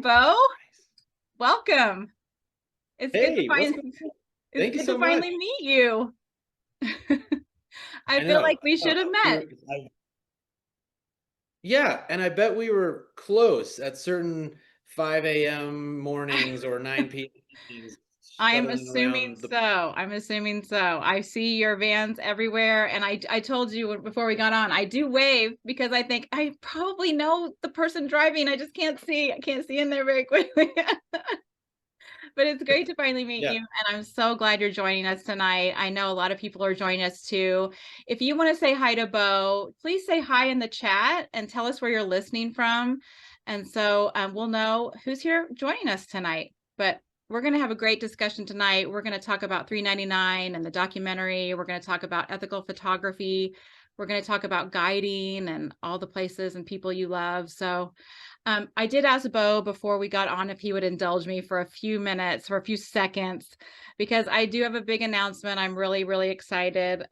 Bo. Welcome. It's good to Hey, what's going on? it's Thank you good so to much. finally meet you. I I feel like know. we should have met. Yeah, and I bet we were close at certain 5 a.m. mornings or 9 p.m. evenings, I'm shuttling assuming around the. so. I'm assuming so. I see your vans everywhere, and I told you before we got on, I do wave because I think I probably know the person driving. I just can't see. I can't see in there very quickly. But it's great to finally meet Yeah. you, and I'm so glad you're joining us tonight. I know a lot of people are joining us too. If you want to say hi to Bo, please say hi in the chat and tell us where you're listening from. And so we'll know who's here joining us tonight. But we're going to have a great discussion tonight. We're going to talk about 399 and the documentary. We're going to talk about ethical photography. We're going to talk about guiding and all the places and people you love. So I did ask Bo before we got on if he would indulge me for a few minutes, for a few seconds, because I do have a big announcement. I'm really, really excited.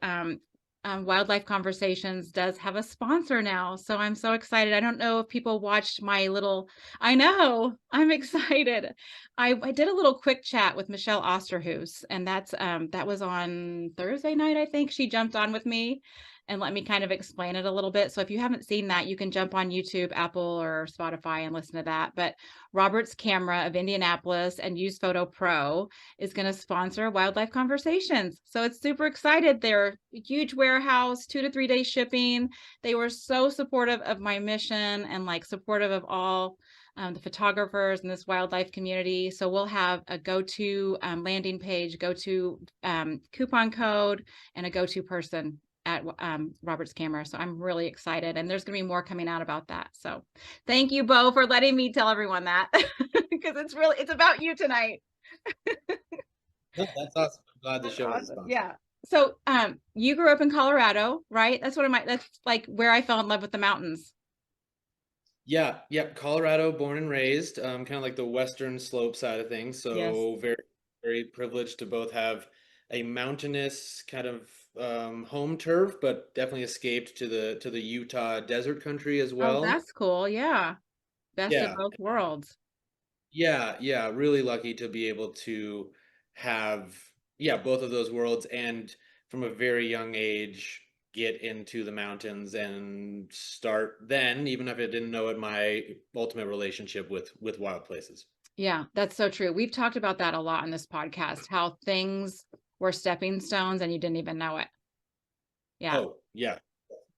Wildlife Conversations does have a sponsor now, so I'm so excited. I don't know if people watched my little, I know, I'm excited. I did a little quick chat with Michelle Osterhuus, and that was on Thursday night, I think. She jumped on with me and let me kind of explain it a little bit. So if you haven't seen that, you can jump on YouTube, Apple, or Spotify and listen to that. But Robert's Camera of Indianapolis and USEDPHOTOPRO is going to sponsor Wildlife Conversations. So it's super excited. They're a huge warehouse, 2 to 3 day shipping. They were so supportive of my mission and like supportive of all the photographers in this wildlife community. So we'll have a go-to landing page, go-to coupon code, and a go-to person at Robert's Camera. So I'm really excited, and there's going to be more coming out about that. So thank you, Bo, for letting me tell everyone that because it's about you tonight. No, that's awesome. I'm glad the That's show is awesome. sponsored. Yeah. So you grew up in Colorado, right? That's like where I fell in love with the mountains. Yeah, yeah. Colorado, born and raised, kind of like the western slope side of things. Yes. So very, very privileged to both have a mountainous kind of home turf, but definitely escaped to the Utah desert country as Oh, well. that's cool. Yeah. Best of Yeah, both worlds. yeah, yeah. Really lucky to be able to have, yeah, both of those worlds and from a very young age get into the mountains and start then, even if I didn't know it, my ultimate relationship with wild places. Yeah, that's so true. We've talked about that a lot on this podcast, how things were stepping stones and you didn't even know it. Yeah. Oh, yeah.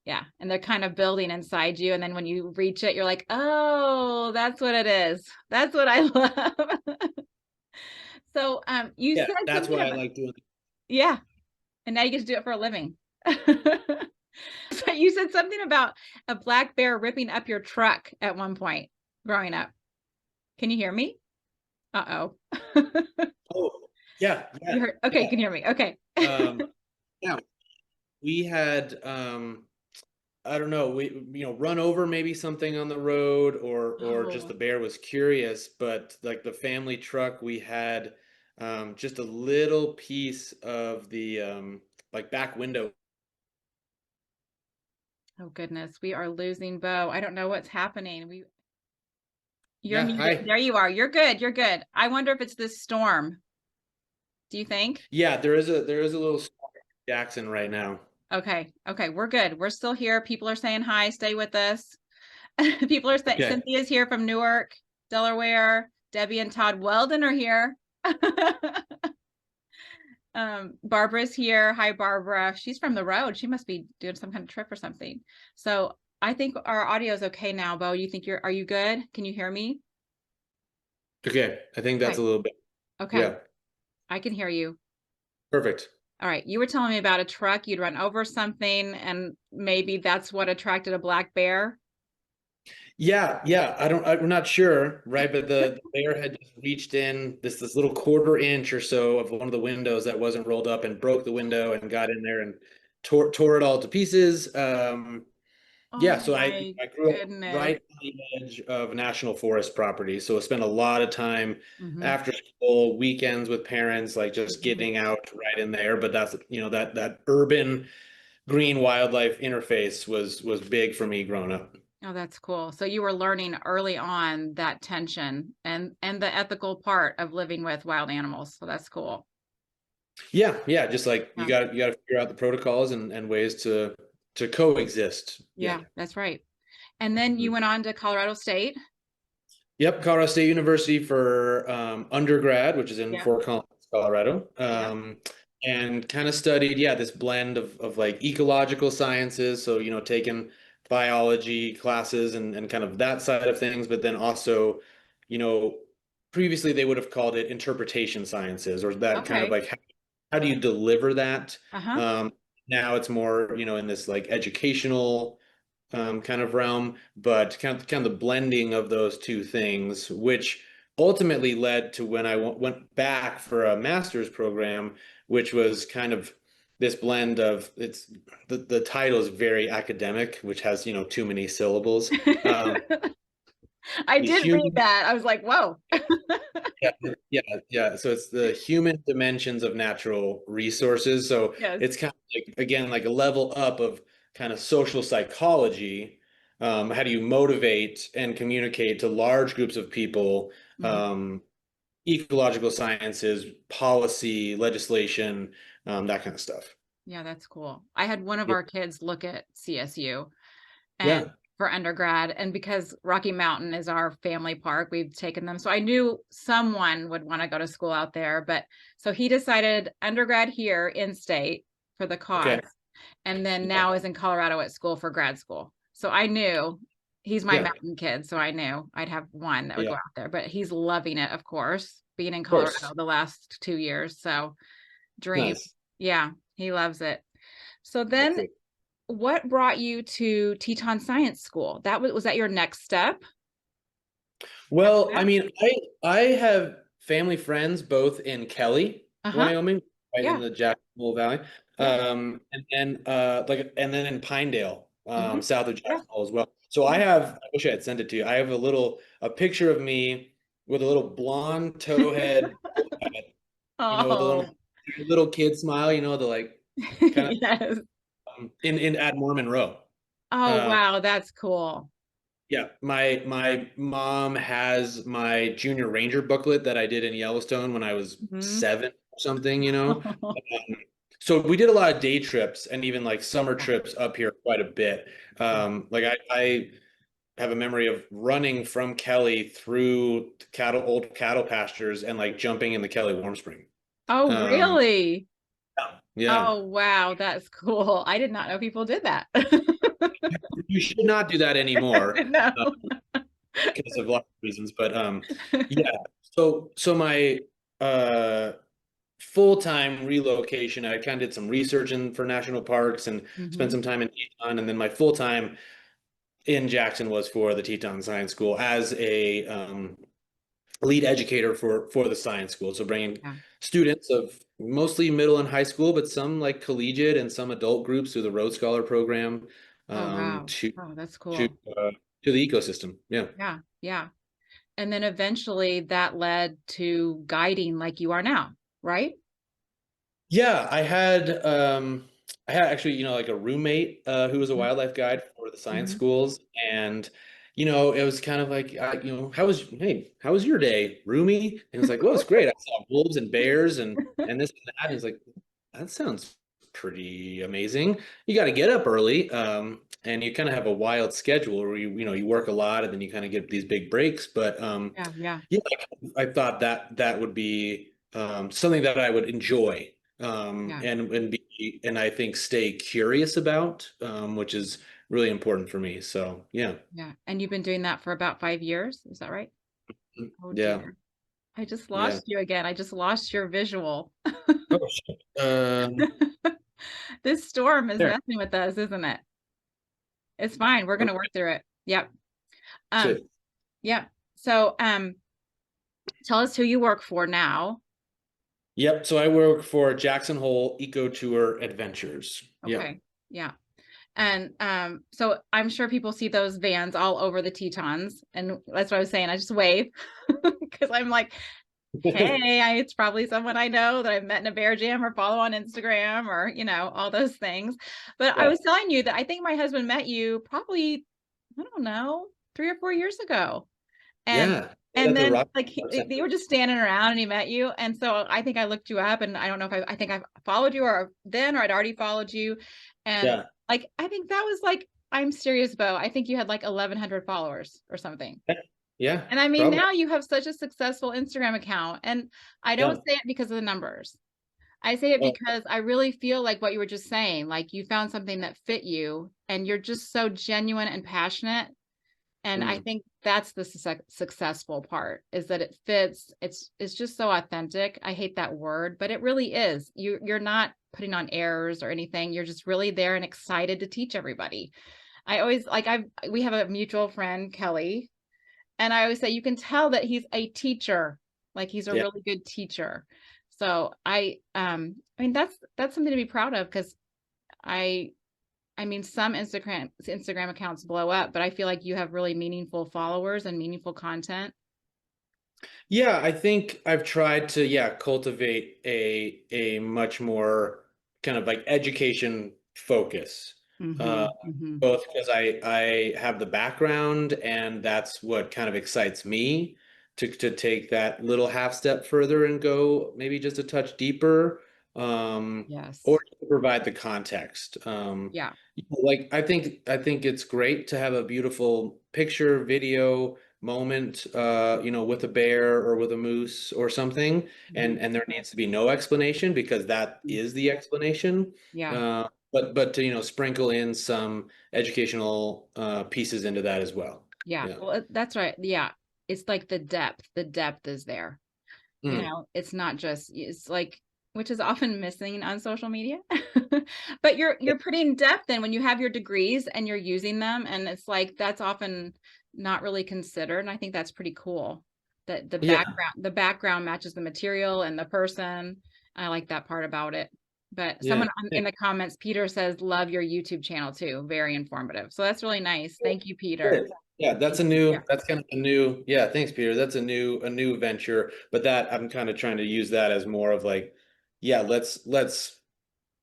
Yeah. And they're kind of building inside you. And then when you reach it, you're like, oh, that's what it is. That's what I love. So you Yeah, said that's something why I about, like doing it. yeah. And now you get to do it for a living. So you said something about a black bear ripping up your truck at one point growing up. Can you hear me? Uh-oh. Oh, yeah, You yeah, heard, okay, you yeah. can hear me. Okay. Yeah, we had I don't know, we run over maybe something on the road or just the Oh, bear was curious, but like the family truck we had just a little piece of the like back window. oh goodness, we are losing Bo. I don't know what's happening. You're Yeah, muted. hi. There you are. You're good. You're good. I wonder if it's this storm. Do you think? Yeah, there is a little storm in Jackson right now. Okay. Okay. We're good. We're still here. People are saying hi. Stay with us. People are saying Okay. Cynthia's here from Newark, Delaware. Debbie and Todd Welden are here. Barbara's here. Hi, Barbara. She's from the road. She must be doing some kind of trip or something. So I think our audio is okay now, Bo. Are you good? Can you hear me? Okay, I think that's Okay. a little bit. Okay. Yeah, I can hear you. perfect. All right. You were telling me about a truck. You'd run over something, and maybe that's what attracted a black bear. Yeah, yeah. I'm not sure, right? But the bear had just reached in this little quarter inch or so of one of the windows that wasn't rolled up and broke the window and got in there and tore it all to pieces. Yeah, Oh so my I grew up goodness. right on the edge of national forest property. So I spent a lot of time Hmm. after school, weekends with parents, like just Hmm. getting out right in there. But that's, that urban green wildlife interface was big for me growing up. Oh, that's cool. So you were learning early on that tension and the ethical part of living with wild animals. So that's cool. Yeah, yeah, just like Yeah. you got to figure out the protocols and ways to coexist. Yeah. Yeah, that's right. And then you Mhm. went on to Colorado State. Yep, Colorado State University for undergrad, which is in Yeah. Fort Collins, Colorado, Yeah. and kind of studied, yeah, this blend of like ecological sciences. So, taking biology classes and kind of that side of things, but then also, you know, previously they would have called it interpretation sciences or that kind of Okay. like how do you deliver that? Uh-huh. Um, Now it's more, in this like educational kind of realm, but kind of the blending of those two things, which ultimately led to when I went back for a master's program, which was kind of this blend of the title is very academic, which has too many syllables. Um, I the did read human that. I was like, whoa. Yeah, yeah, yeah. So it's the human dimensions of natural resources. So Yes. it's kind of like, again, like a level up of kind of social psychology. How do you motivate and communicate to large groups of people? Mhm. Um, Ecological sciences, policy, legislation, that kind of stuff. Yeah, that's cool. I had one of Yeah, our kids look at CSU and yeah. for undergrad, and because Rocky Mountain is our family park, we've taken them. So I knew someone would want to go to school out there, but so he decided undergrad here in state for the Okay. cause, and then Yeah, now is in Colorado at school for grad school. So I knew he's my yeah, mountain kid, so I knew I'd have one that would yeah. go Of out there, but he's loving it, of course, being in course. Colorado the last 2 years. So dream. Nice. Yeah, he loves it. So That's then good. what brought you to Teton Science School? That was that your next step after Well, I that? mean, I have family friends both in Kelly, Uh-huh. Wyoming, right in Yeah. the Jacksonville Valley, Yeah. and then in Pinedale, Hmm. south of Yeah. Jacksonville as well. So Yeah. I wish I had sent it to you. I have a picture of me with a little blonde towhead, the Oh. little kid smile, the like kind of Yes. in at Mormon Row. Oh, Um, wow, that's cool. Yeah, my mom has my junior ranger booklet that I did in Yellowstone when I was Mhm. 7 or something. So we did a lot of day trips and even like summer Yeah. trips up here quite a bit. Yeah. Like I have a memory of running from Kelly through old cattle pastures and like jumping in the Kelly warm spring. Oh, Um, really? yeah, Oh, wow, that's cool. I did not know people did that. you should not do that anymore. No. Because of lots of reasons. But yeah. So my uh full-time relocation, I kind of did some research for national parks and spent Mhm. some time in Teton, and then my full-time in Jackson was for the Teton Science School as a lead educator for the science school. So bringing Yeah. students of mostly middle and high school, but some like collegiate and some adult groups through the Rhodes Scholar program Oh, um, wow. to Oh, that's to cool. uh, to the ecosystem. Yeah. Yeah. Yeah. And then eventually that led to guiding like you are now, right? Yeah, I had actually, like a roommate who was a Mhm. wildlife guide for the science Mhm. schools and it was kind of like how was your day, roomie? And it was like, well, it's great. I saw wolves and bears and this and that. And it's like, that sounds pretty amazing. You got to get up early, and you kind of have a wild schedule where you work a lot and then you kind of get these big breaks. But Yeah, yeah, yeah, I thought that would be something that I would enjoy yeah, and I think stay curious about, which is really important for me. So yeah, yeah. And you've been doing that for about 5 years, is that right? Oh yeah, dear. I just yeah. lost you again. I just lost your visual. Oh shit. This storm is There. messing with us, isn't it? It's fine. We're gonna Okay. work through it. Yep. Um, Shit. yep. So, tell us who you work for now. Yep. So I work for Jackson Hole Eco Tour Adventures. Yep. Okay. Yeah. And so I'm sure people see those vans all over the Tetons, and that's what I was saying. I just wave because I'm like, hey, it's probably someone I know that I've met in a bear jam or follow on Instagram or all those things. But I Yeah. was telling you that I think my husband met you probably I don't know, 3 or 4 years ago. And Yeah. and That's a then, rock like, they were just standing around and he met you, and so I think I looked you up, and I don't know if I think I followed you or then or I'd already followed you, and, Yeah. like, I think that was, like, I'm serious, Bo, I think you had, like, 1,100 followers or something. Yeah, And I mean, probably. now you have such a successful Instagram account, and I don't Yeah. say it because of the numbers. I say it Oh, because I really feel like what you were just saying, like, you found something that fit you, and you're just so genuine and passionate, and I mm, think that's the successful part, is that it fits. It's just so authentic. I hate that word, but it really is. You're not putting on airs or anything. You're just really there and excited to teach everybody. I always like we have a mutual friend, Kelly, and I always say you can tell that he's a teacher, like he's a yeah. really good teacher. So I mean that's something to be proud of because I I mean, some Instagram accounts blow up, but I feel like you have really meaningful followers and meaningful content. Yeah, I think I've tried to, yeah, cultivate a much more kind of like education focus. Uh, Mhm, mhm. both because I have the background and that's what kind of excites me to take that little half step further and go maybe just a touch deeper, or Yes. to provide the context. Yeah. Like I think it's great to have a beautiful picture, video moment, with a bear or with a moose or something, Mhm, and there needs to be no explanation because that mm. is the explanation. Yeah. But to sprinkle in some educational pieces into that as well. Yeah. Yeah. Well, that's right. Yeah. It's like the depth. The depth is there. Mm, It's not just it's like which is often missing on social media. But you're putting depth in when you have your degrees and you're using them, and it's like that's often not really considered, and I think that's pretty cool. That yeah. the background matches the material and the person. I like that part about it. But Yeah. someone in the comments, Peter says, "Love your YouTube channel too. Very informative." So that's really nice. Thank you, Peter. Good. Yeah, Thank you. Yeah. that's kind of a new, yeah, thanks, Peter. That's a new venture, but that I'm kind of trying to use that as more of like, yeah, let's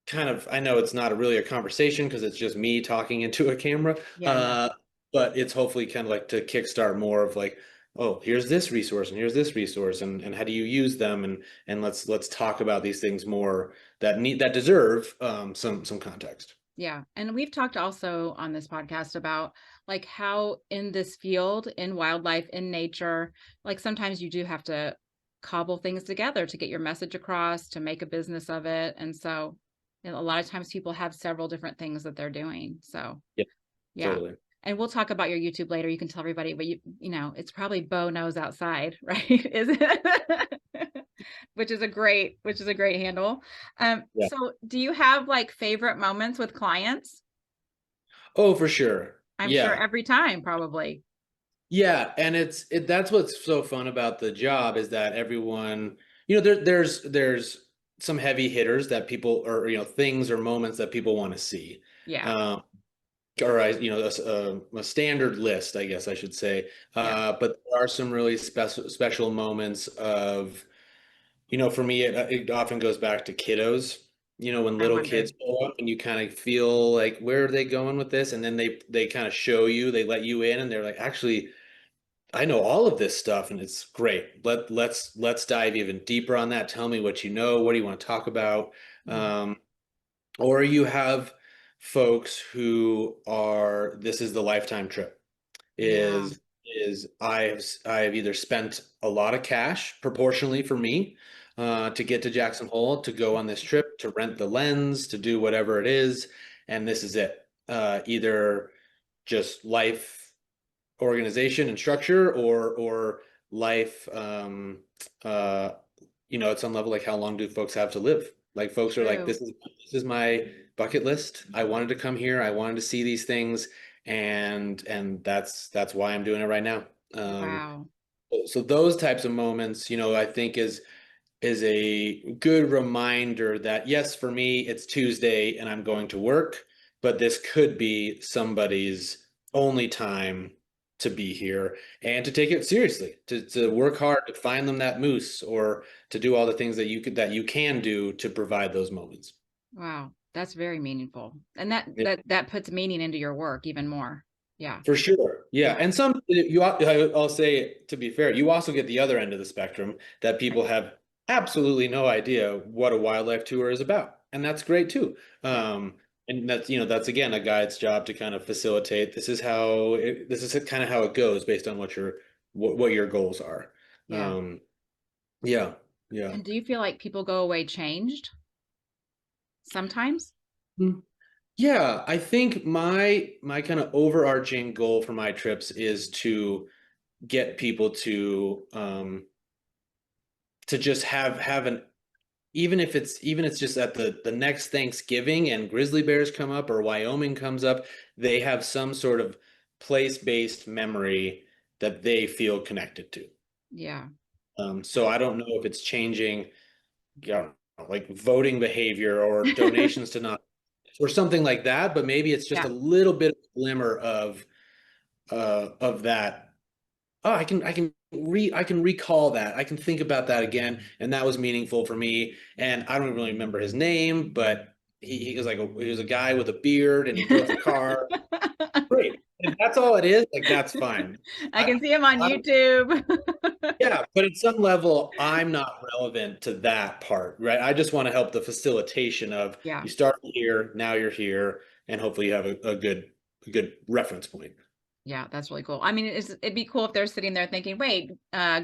kind of, I know it's not really a conversation because it's just me talking into a camera, Yeah, yeah. uh, but it's hopefully kind of like to kickstart more of like, oh, here's this resource and here's this resource and how do you use them and let's talk about these things more that deserve some context. Yeah, and we've talked also on this podcast about like how in this field, in wildlife, in nature, like sometimes you do have to cobble things together to get your message across, to make a business of it. And so a lot of times people have several different things that they're doing. So Yeah, yeah. totally. And we'll talk about your YouTube later. You can tell everybody, but it's probably Bo knows outside, right? Is it? Which is a great handle. Yeah. So do you have like favorite moments with clients? Oh, for sure. I'm sure Yeah. every time probably. Yeah, and that's what's so fun about the job is that everyone, there's some heavy hitters that people or things or moments that people want to see. Yeah. Um, or a standard list, I guess I should say. Yeah. But there are some really special moments of, for me, it often goes back to kiddos. When I little wondered. kids grow up and you kind of feel like, where are they going with this? And then they kind of show you, they let you in, and they're like, actually, I know all of this stuff, and it's great. Let's dive even deeper on that. Tell me what you know. What do you want to talk about? Mm. Um, or you have folks who are, this is the lifetime trip. Yeah. Is I have either spent a lot of cash proportionally for me to get to Jackson Hole, to go on this trip, to rent the lens, to do whatever it is, and this is it. Either just life organization and structure, or life, uh at some level, like how long do folks have to live? Like folks are like, True. this is my bucket list. I wanted to come here, I wanted to see these things, and that's why I'm doing it right now. Wow. So those types of moments, I think is a good reminder that yes, for me, it's Tuesday and I'm going to work, but this could be somebody's only time to be here and to take it seriously, to work hard to find them that moose or to do all the things that you can do to provide those moments. Wow. That's very meaningful. And that Yeah. that that puts meaning into your work even more. Yeah. For sure. Yeah. Yeah. And I'll say, to be fair, you also get the other end of the spectrum that Right. people have absolutely no idea what a wildlife tour is about. And that's great too. Yeah. And that's again a guide's job to kind of facilitate. This is kind of how it goes based on what your goals are. Yeah. Um, yeah. Yeah. And do you feel like people go away changed sometimes? Hmm. Yeah, I think my kind of overarching goal for my trips is to get people to just have an even it's just at the next Thanksgiving and grizzly bears come up or Wyoming comes up, they have some sort of place-based memory that they feel connected to. Yeah. So I don't know if it's changing, you know, like voting behavior or donations to not or something like that, but maybe it's just a Yeah. little bit of glimmer of that. Oh, I can recall that. I can think about that again, and that was meaningful for me. And I don't really remember his name, but he was he was a guy with a beard, and he drove the car. Great. If that's all it is, like that's fine. I I, can see him on I YouTube. yeah, but at some level, I'm not relevant to that part, right? I just want to help the facilitation of Yeah. you start here, now you're here, and hopefully you have a good reference point. Yeah, that's really cool. I mean, it'd be cool if they're sitting there thinking, wait,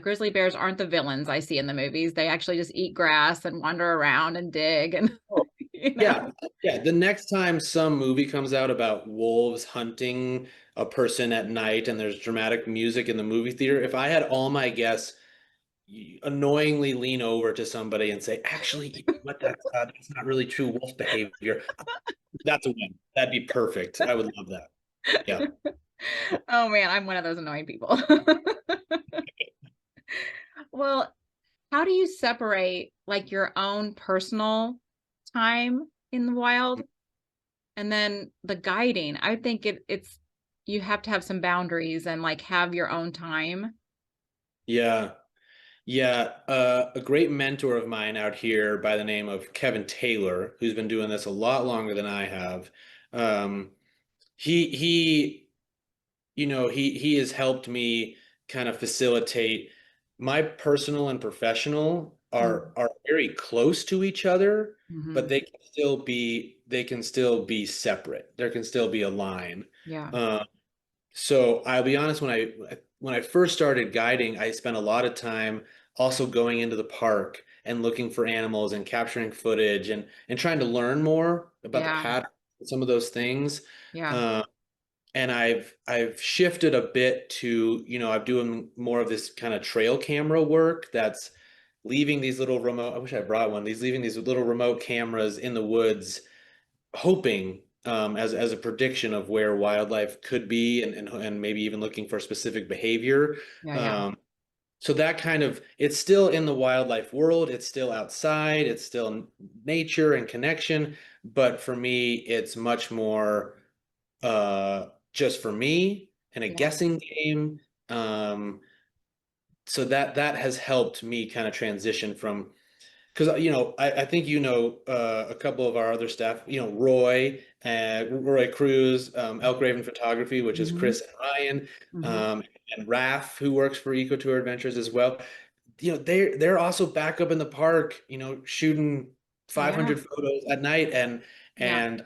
grizzly bears aren't the villains I see in the movies. They actually just eat grass and wander around and dig and, Oh, you know. yeah, yeah. The next time some movie comes out about wolves hunting a person at night and there's dramatic music in the movie theater, if I had all my guests annoyingly lean over to somebody and say, actually, you know what, that's not really true wolf behavior. That's a win. That'd be perfect. I would love that. Yeah. Oh man, I'm one of those annoying people. Well, how do you separate like your own personal time in the wild and then the guiding? I think it's you have to have some boundaries and like have your own time. Yeah. Yeah. A great mentor of mine out here by the name of Kevin Taylor, who's been doing this a lot longer than I have. Um, he he has helped me kind of facilitate my personal and professional Mm. are very close to each other, but Mhm. they can still be separate. There can still be a line. Yeah. Uh, so I'll be honest, when I first started guiding, I spent a lot of time also going into the park and looking for animals and capturing footage and trying to learn more about the Yeah. pattern, some of those things. Yeah. Uh, and I've shifted a bit to, I'm doing more of this kind of trail camera work that's leaving these little remote, I wish I brought one, these leaving these little remote cameras in the woods, hoping as a prediction of where wildlife could be and maybe even looking for specific behavior. Yeah. Yeah. Um, so that kind of, it's still in the wildlife world, it's still outside, it's still nature and connection, but for me, it's much more just for me and a Yeah. guessing game. Um, so that has helped me kind of transition from because I think a couple of our other staff, Roy Cruz, Elk Raven Photography, which is Mhm. Chris and Ryan, Mhm. and Raf, who works for EcoTour Adventures as well. They're also back up in the park, shooting Yeah. 500 photos at night, Yeah. and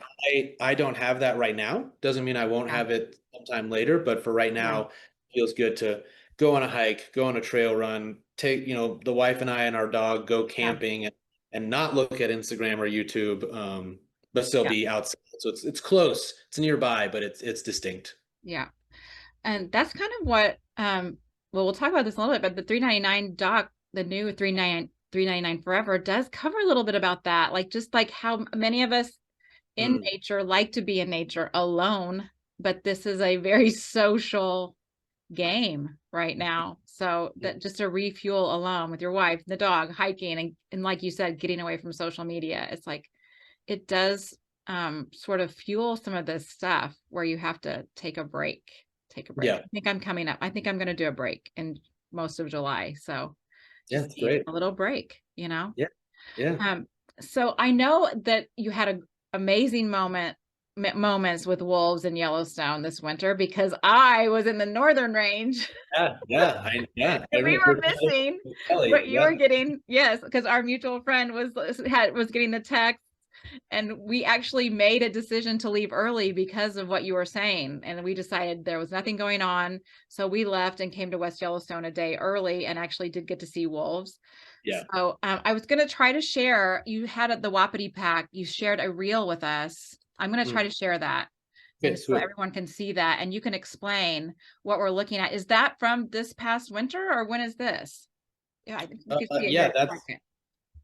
I don't have that right now. Doesn't mean I won't Yeah. have it sometime later, but for right Right. now, feels good to go on a hike, go on a trail run, take, the wife and I and our dog go Yeah. camping and not look at Instagram or YouTube, but still Yeah. be outside. So it's close, it's nearby, but it's distinct. Yeah. And that's kind of what well, we'll talk about this a little bit, but the 399 doc, the new 399 forever does cover a little bit about that. Like just like how many of us in Mm, nature like to be in nature alone, but this is a very social game right now. So that just to refuel alone with your wife, the dog, hiking and like you said, getting away from social media. It's like it does sort of fuel some of this stuff where you have to take a break. Take a break. yeah, I think I'm coming up. I think I'm gonna do a break in most of July. So yeah, just it's need great. a little break, you know? Yeah, yeah. Um, so I know that you had an amazing moment moments with wolves in Yellowstone this winter because I was in the northern range I and we remember were missing Kelly. what you Yeah, were getting. Yes, because our mutual friend was getting the text, and we actually made a decision to leave early because of what you were saying, and we decided there was nothing going on, so we left and came to West Yellowstone a day early and actually did get to see wolves. yeah. So I was going to try to share. You had at the Wapiti Pack. You shared a reel with us. I'm going to try Mm. to share that, Okay, and so sweet. everyone can see that, and you can explain what we're looking at. Is that from this past winter, or when is this? Yeah, I think you can see it here Yeah, in a that's second.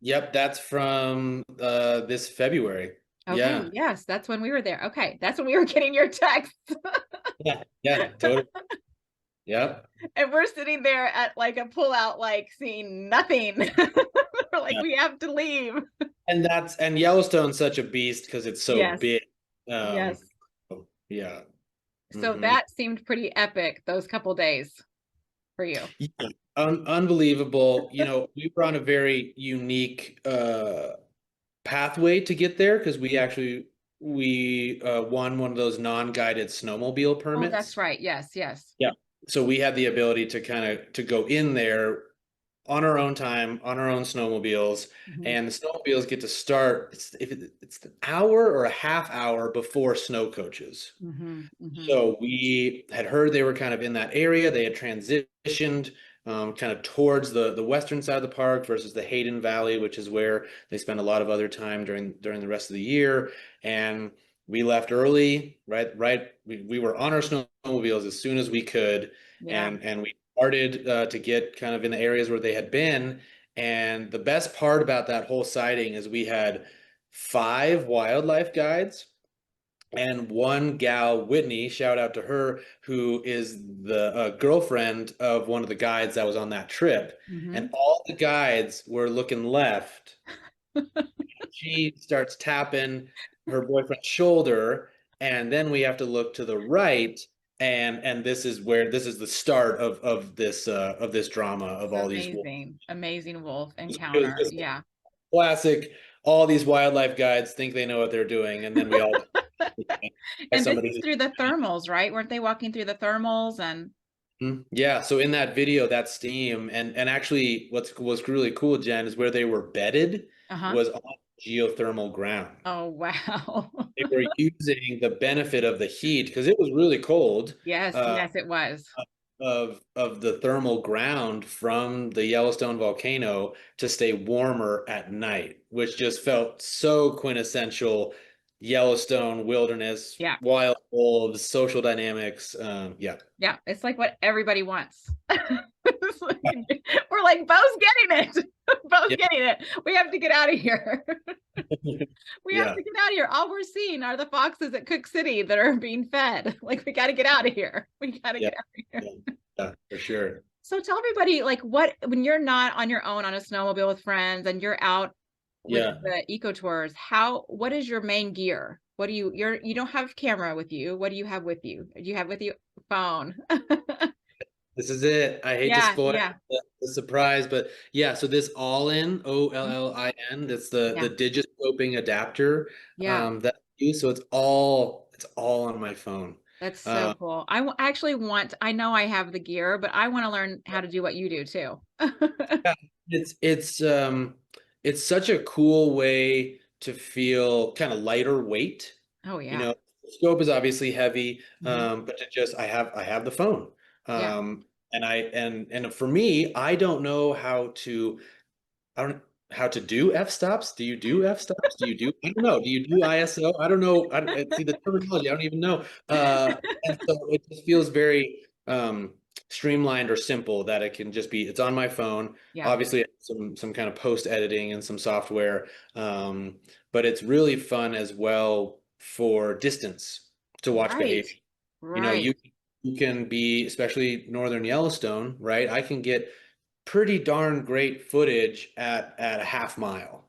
yep, that's from this February. Okay, Yeah, yes, that's when we were there. Okay, that's when we were getting your text. yeah, yeah, totally. Yep. And we're sitting there at like a pullout, like seeing nothing. We're like, Yeah. we have to leave. And Yellowstone's such a beast because it's so Yes, big. Um, yes. yeah. So Hmm. that seemed pretty epic those couple days for you. Yeah. Unbelievable. We were on a very unique pathway to get there because we won one of those non-guided snowmobile Oh, that's permits. right. Yes, yes. Yeah. So we had the ability to kind of to go in there on our own time, on our own snowmobiles, Mhm, and the snowmobiles get to start it's an hour or a half hour before snow coaches. mhm, mhm. So we had heard they were kind of in that area. They had transitioned kind of towards the western side of the park versus the Hayden Valley, which is where they spend a lot of other time during the rest of the year. And we left early, right? Right. We were on our snowmobiles as soon as we could, Yeah. and we started to get kind of in the areas where they had been. And the best part about that whole sighting is we had 5 wildlife guides and one gal, Whitney, shout out to her, who is the girlfriend of one of the guides that was on that trip. And Mhm. all the guides were looking left. She starts tapping her boyfriend's shoulder, and then we have to look to the right. And this is the start of this drama of It's all these wolves. amazing. Amazing wolf It was encounter. just Yeah. classic. All these wildlife guides think they know what they're doing, and then we all by And this somebody is who through the thermals, right? Weren't they walking through the thermals and mhm. Yeah, so in that video, that steam and actually what's was really cool, Jen, is where they were bedded uh-huh. was on geothermal ground. Oh, wow. They were using the benefit of the heat because it was really cold Yes, uh, yes, it was. of the thermal ground from the Yellowstone volcano to stay warmer at night, which just felt so quintessential Yellowstone wilderness, Yeah. wild wolves, social dynamics. Yeah. Yeah, it's like what everybody wants. It's like, we're like, Bo's getting it. Bo's Yeah. getting it. We have to get out of here. We have Yeah. to get out of here. All we're seeing are the foxes at Cook City that are being fed. Like, we got to get out of here. We got to Yeah. get out of here. Yeah. Yeah, for sure. So tell everybody, like, what when you're not on your own on a snowmobile with friends and you're out with Yeah. the eco tours, what is your main gear? What do you don't have camera with you. What do you have with you? Do you have with you phone? This is it. I hate to Yeah, spoil yeah. the surprise, but yeah, so this All-In, Mhm. OLLIN, that's the Yeah, digiscoping adapter yeah. that I use. So it's all on my phone. That's so Uh, cool. Actually want I know I have the gear, but I want to learn how to do what you do too. yeah, it's such a cool way to feel kind of lighter weight. Oh You yeah. know, the scope is obviously heavy, Mhm. but to just I have the phone. Yeah. And for me, I don't know how to do f-stops. Do you do f-stops? Do you do? I don't know. Do you do ISO? I don't know. See the terminology. I don't even know. And so it just feels very streamlined or simple that it can just be. It's on my phone. Yeah. Obviously, some kind of post editing and some software, but it's really fun as well for distance to watch Right. behavior. You know, Right. you can be, especially northern Yellowstone, right? I can get pretty darn great footage at a half mile.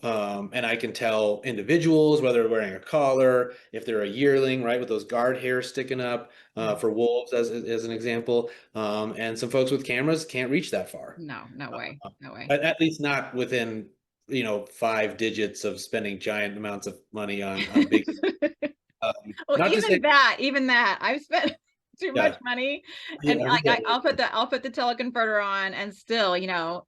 And I can tell individuals whether they're wearing a collar, if they're a yearling, right, with those guard hairs sticking up, Yeah. for wolves as an example. And some folks with cameras can't reach that far. No, no way. Uh, No way. at least not within 5 digits of spending giant amounts of money on big. Well, Not to say, even that, I've spent too much yeah, money, and yeah, like yeah, I'll put the teleconverter on, and still,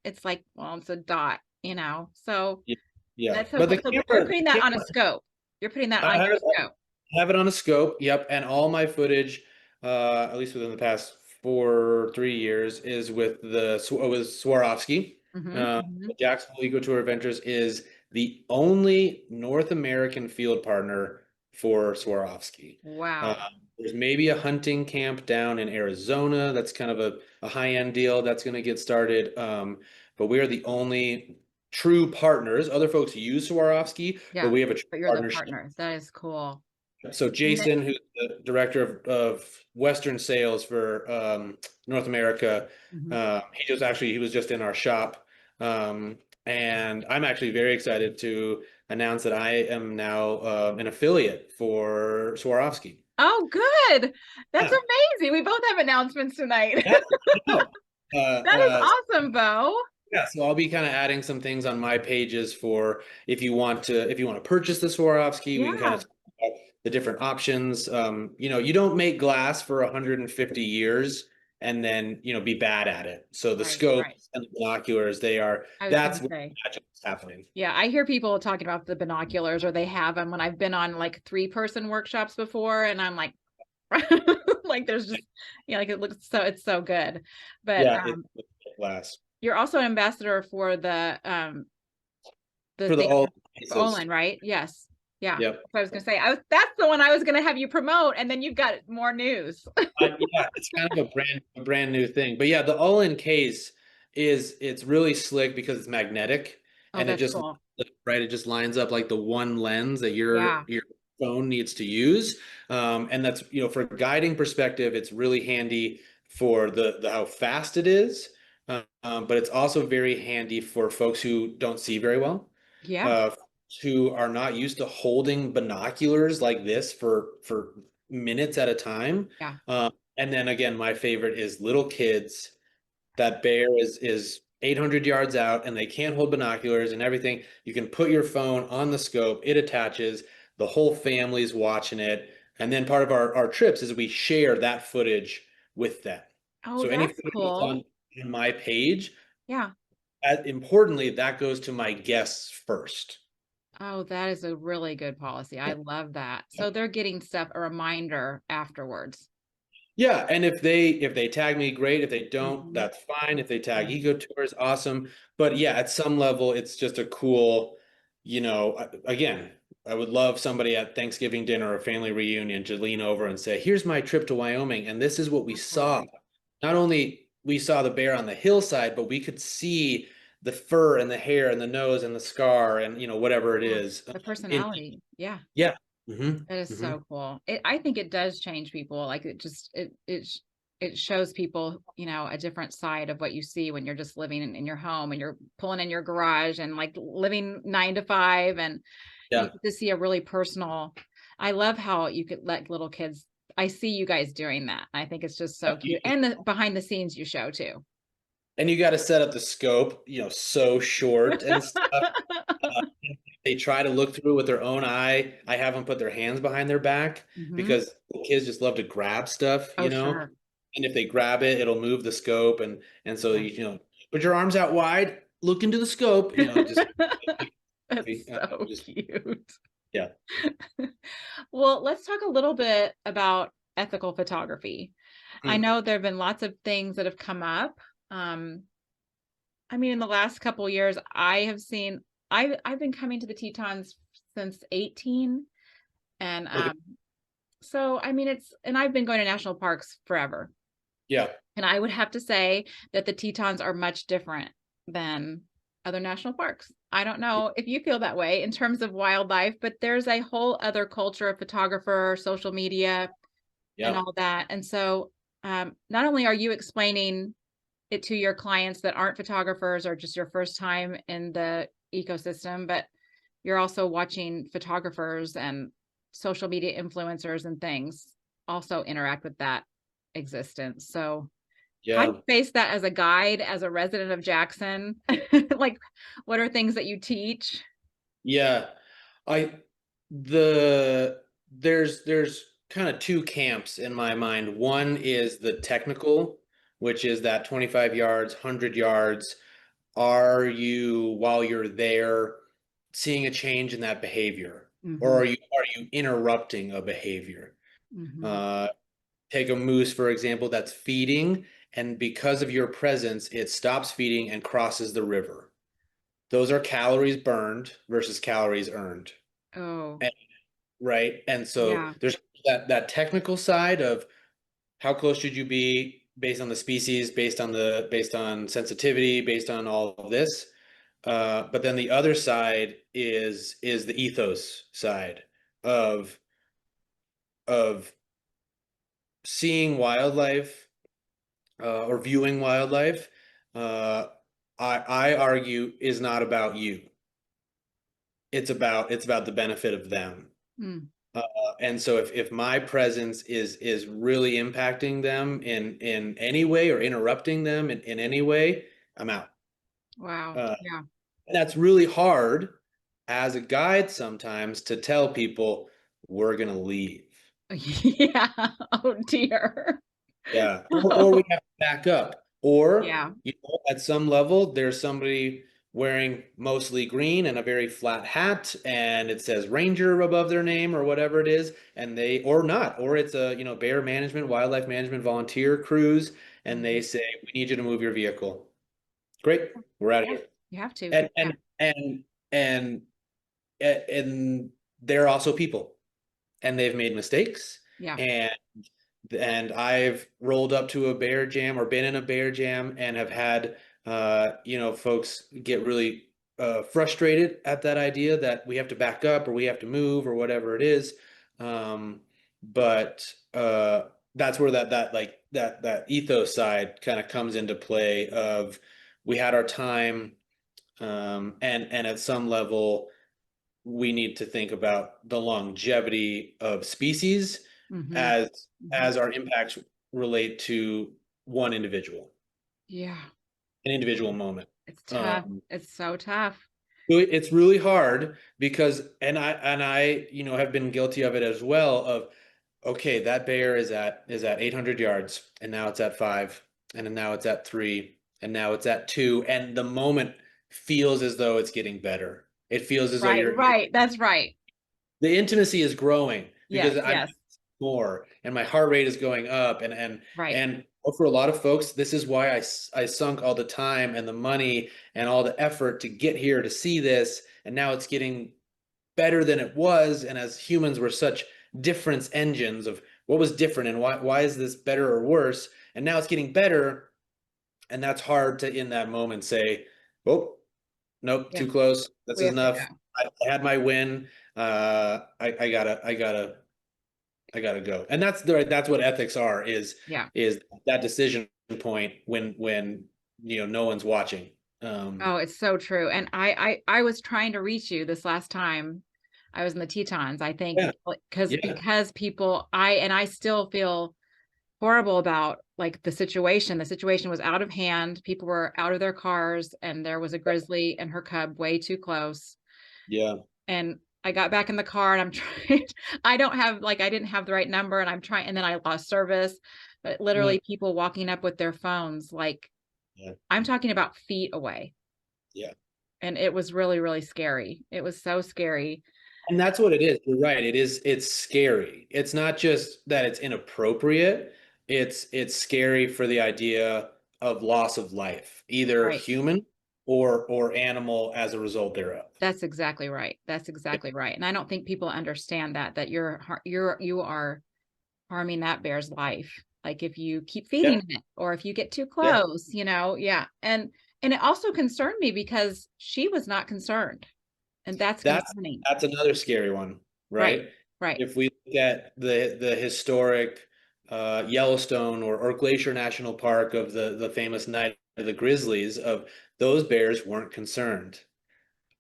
it's like, well, it's a dot, so yeah, yeah. that's so But cool. the So you're camera, putting that on a scope. You're putting that I on have your it, scope. have it on a scope. Yep, and all my footage, at least within the past 3 years, is with with Swarovski. Hmm. Jacksonville Eco Tour Adventures is the only North American field partner for Swarovski. Uh, Wow. there's maybe a hunting camp down in Arizona. That's kind of a high-end deal that's going to get started. But we are the only true partners. Other folks use Swarovski, but Yeah, we have a true but you're the partnership. partner. That is cool. So And Jason, who's the director of Western sales for North America, mhm. he was just in our shop, and I'm actually very excited to announce that I am now an affiliate for Swarovski. Oh, good. That's Yeah, amazing. We both have announcements tonight. yeah, I know. That is awesome, Bo. Yeah, so I'll be kind of adding some things on my pages for if you want to purchase the Swarovski, we can kind Yeah, of talk about the different options. You don't make glass for 150 years and then, be bad at it. So the right, right. scopes and the binoculars, I was that's gonna where the say. magic is happening. Yeah, I hear people talking about the binoculars, or they have them when I've been on like 3-person workshops before, and I'm like, like there's just, like it's so good. But Yeah, it's glass. you're also an ambassador for the For the thing all for cases. Olin, right? Yes. Yeah. Yep. That's what I was gonna say. That's the one I was gonna have you promote, and then you've got more news. Yeah, it's kind of a brand new thing. But yeah, the all-in case it's really slick because it's magnetic Oh, and it that's just cool. right, it just lines up like the one lens that Yeah. your phone needs to use. And that's, for a guiding perspective, it's really handy for the how fast it is. But it's also very handy for folks who don't see very well. Yeah. Uh, who are not used to holding binoculars like this for minutes at a time. Yeah. And then again, my favorite is little kids. That bear is 800 yards out and they can't hold binoculars and everything. You can put your phone on the scope, it attaches, the whole family's watching it. And then part of our trips is we share that footage with them. Oh, So any that's footage that's cool. on my page, Yeah. importantly, that goes to my guests first. Oh, that is a really good policy. I Yeah. love that. So they're getting a reminder afterwards. Yeah, and if they tag me, great. If they don't, Hmm. that's fine. If they tag Hmm. Eco Tours, awesome. But yeah, at some level, it's just a cool, again, I would love somebody at Thanksgiving dinner or family reunion to lean over and say, "Here's my trip to Wyoming, and this is what we saw." Absolutely. Not only we saw the bear on the hillside, but we could see the fur and the hair and the nose and the scar and whatever it Yeah. is. The In personality. Yeah. yeah, hmm That is hmm so cool. I think it does change people. Like it shows people, a different side of what you see when you're just living in your home, and you're pulling in your garage and like living 9 to 5, and you yeah. get to see a really personal. I love how you could let little kids. I see you guys doing that. I think it's just so cute. And the behind the scenes you show too. And you got to set up the scope, so short and stuff. Uh, they try to look through with their own eye. I have them put their hands behind their back Hmm. because the kids just love to grab stuff, Oh, sure. And if they grab it, it'll move the scope, and so Yeah. put your arms out wide, look into the scope, just That's so just cute. yeah. Well, let's talk a little bit about ethical photography. I Mm, know there have been lots of things that have come up. Um, I mean, in the last couple of years, I've been coming to the Tetons since 18, and okay. so I mean and I've been going to national parks forever. Yeah. And I would have to say that the Tetons are much different than other national parks. I don't know if you feel that way in terms of wildlife, but there's a whole other culture of photographer, social media, and Yeah. all that. And so, not only are you explaining it to your clients that aren't photographers or just your first time in the ecosystem, but you're also watching photographers and social media influencers and things also interact with that existence. So How do Yeah. you face that as a guide, as a resident of Jackson? Like, what are things that you teach? Yeah. I there's kind of two camps in my mind. One is the technical, which is that 25 yards, 100 yards. Are you, while you're there, seeing a change in that behavior? Or Mhm, are you interrupting a behavior? mhm. Uh, Take a moose, for example, that's feeding, and because of your presence, it stops feeding and crosses the river. Those are calories burned versus calories earned. Oh, And, right? And so yeah. there's that technical side of how close should you be based on the species, based on sensitivity, based on all of this. But then the other side is the ethos side of of seeing wildlife, or viewing wildlife. Uh, I argue is not about you. It's about the benefit of them. Mm, Uh, and so if my presence is really impacting them in any way or interrupting them in any way, I'm out. wow. Uh, Yeah. and that's really hard as a guide sometimes to tell people we're gonna leave. Yeah. Oh, dear. Yeah. Or Oh, we have to back up. Or, yeah. at some level, there's somebody wearing mostly green and a very flat hat, and it says ranger above their name or whatever it is, and they, or not, or it's a, bear management, wildlife management volunteer cruise, and they Mhm. say, we need you to move your vehicle. Great, we're out of Yeah, here. you have to. And Yeah, and and they're also people, and they've made mistakes, yeah. and I've rolled up to a bear jam or been in a bear jam and have had folks get really frustrated at that idea that we have to back up or we have to move or whatever it is. But that's where that ethos side kind of comes into play of we had our time, and at some level we need to think about the longevity of species Mhm, as mhm. our impacts relate to one individual, Yeah. an individual moment. It's tough. Um, It's so tough. it's really hard because, and I have been guilty of it as well. Of okay, that bear is at 800 yards, and now it's at 5, and then now it's at 3, and now it's at 2, and the moment feels as though it's getting better. It feels as though Right, you're right. That's right. the intimacy is growing Yes, because I'm yes. more and my heart rate is going up, Right. and for a lot of folks this is why I sunk all the time and the money and all the effort to get here to see this, and now it's getting better than it was, and as humans we're such difference engines of what was different and why is this better or worse, and now it's getting better, and that's hard to in that moment say, oh, nope, Yeah, too close. This we is have to enough. go. I had my win. I gotta go. And that's what ethics are, Yeah. is that decision point when no one's watching. Oh, it's so true, and I was trying to reach you this last time I was in the Tetons, I think, Yeah, yeah, because people I still feel horrible about, like, the situation. The situation was out of hand, people were out of their cars, and there was a grizzly and her cub way too close, yeah. and I got back in the car, and I'm trying I don't have like, I didn't have the right number, and I'm trying and then I lost service, but Mm, literally people walking up with their phones, like, yeah, I'm talking about feet away. yeah. And it was really, really scary. It was so scary. And that's what it is. You're right. It's scary. It's not just that it's inappropriate. It's scary for the idea of loss of life, either Right. human or animal as a result thereof. That's exactly right. That's exactly right. And I don't think people understand that you are harming that bear's life. Like if you keep Yeah, feeding it or if you get too yeah. close, yeah. And it also concerned me because she was not concerned. And that's That's concerning. that's another scary one, Right. right? Right. If we look at the historic Yellowstone or Glacier National Park of the famous night of the grizzlies, of those bears weren't concerned,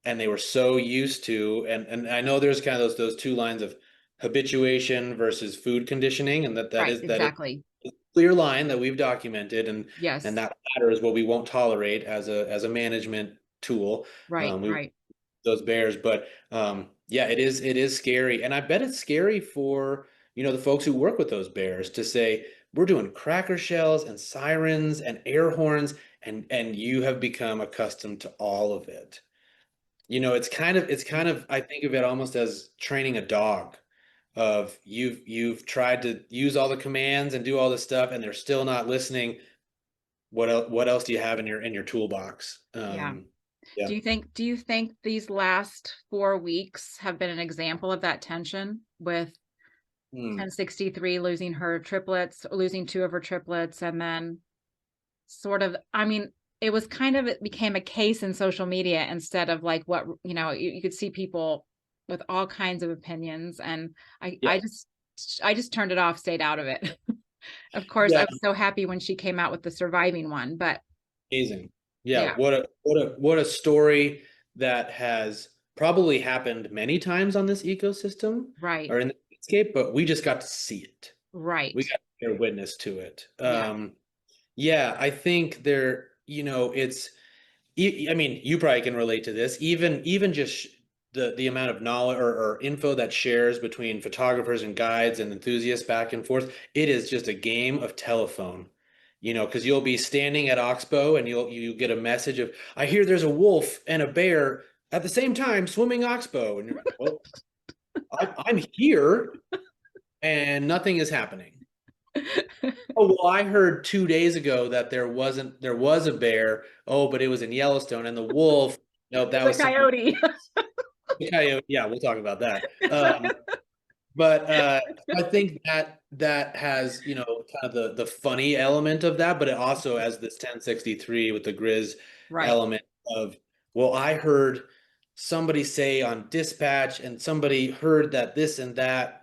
and they were so used to, and I know there's kind of those two lines of habituation versus food conditioning, and that Right. is Exactly. clear line that we've documented, and Yes. that ladder is what we won't tolerate as a management tool. Right, We right. those bears, but yeah, it is scary, and I bet it's scary for the folks who work with those bears to say we're doing cracker shells and sirens and air horns, and you have become accustomed to all of it. It's kind of I think of it almost as training a dog. Of you've tried to use all the commands and do all this stuff, and they're still not listening. What else do you have in your toolbox? Yeah. Yeah. Do you think these last 4 weeks have been an example of that tension with Hmm. 1063 losing her triplets, losing 2 of her triplets, and then sort of, I mean, it became a case in social media instead of like what, you could see people with all kinds of opinions, and I Yeah. I just I just turned it off, stayed out of it. Of course, I Yeah. was so happy when she came out with the surviving one, but Amazing. Yeah. yeah, What a story that has probably happened many times on this ecosystem right, or in the landscape, but we just got to see it. We right. got to bear witness to it. Yeah, Yeah, I think I mean, you probably can relate to this. Even just the amount of knowledge or info that shares between photographers and guides and enthusiasts back and forth, it is just a game of telephone. Because you'll be standing at Oxbow and you get a message of, I hear there's a wolf and a bear at the same time swimming Oxbow, and you're like, well, I'm here and nothing is happening. Oh, well, I heard 2 days ago that there was a bear. Oh, but it was in Yellowstone, and the wolf. Nope, that the was somebody. coyote. Coyote. Yeah, we'll talk about that. But I think that has kind of the funny element of that, but it also has this 1063 with the Grizz Right. element of, well, I heard somebody say on dispatch, and somebody heard that this and that,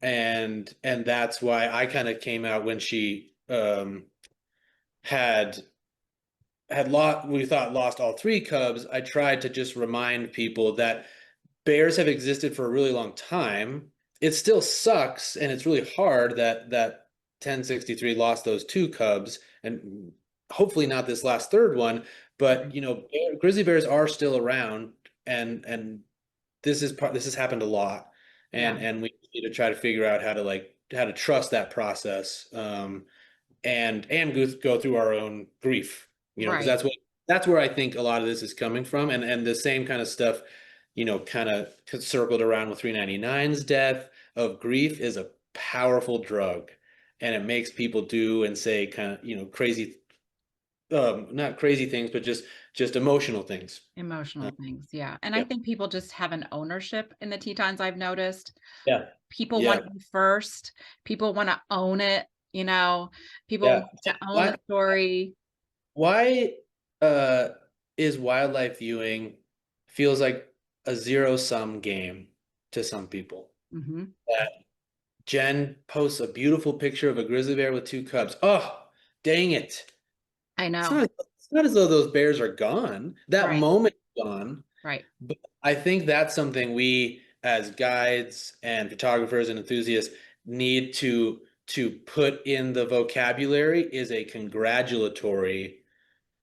and that's why I kind of came out when she had we thought lost all three cubs. I tried to just remind people that bears have existed for a really long time. It still sucks, and it's really hard that 1063 lost those two cubs, and hopefully not this last third one. But Right. grizzly bears are still around, and this has happened a lot, Yeah. and we need to try to figure out how to trust that process, and go through our own grief, because Right. that's where I think a lot of this is coming from, and the same kind of stuff, kind of circled around with 399's death of grief is a powerful drug, and it makes people do and say kind of crazy, not crazy things, but just emotional things. Uh, Emotional things, yeah, and I yeah, think people just have an ownership in the Tetons, I've noticed. yeah, People yeah, want to be first, people wanna own it, people yeah. want to own the Why story. why uh is wildlife viewing feels like a zero-sum game to some people? Mhm. That Jen posts a beautiful picture of a grizzly bear with two cubs. Oh, dang it. I It's know. not, it's not as though those bears are gone. That Right, moment is gone. right, But I think that's something we as guides and photographers and enthusiasts need to put in the vocabulary is a congratulatory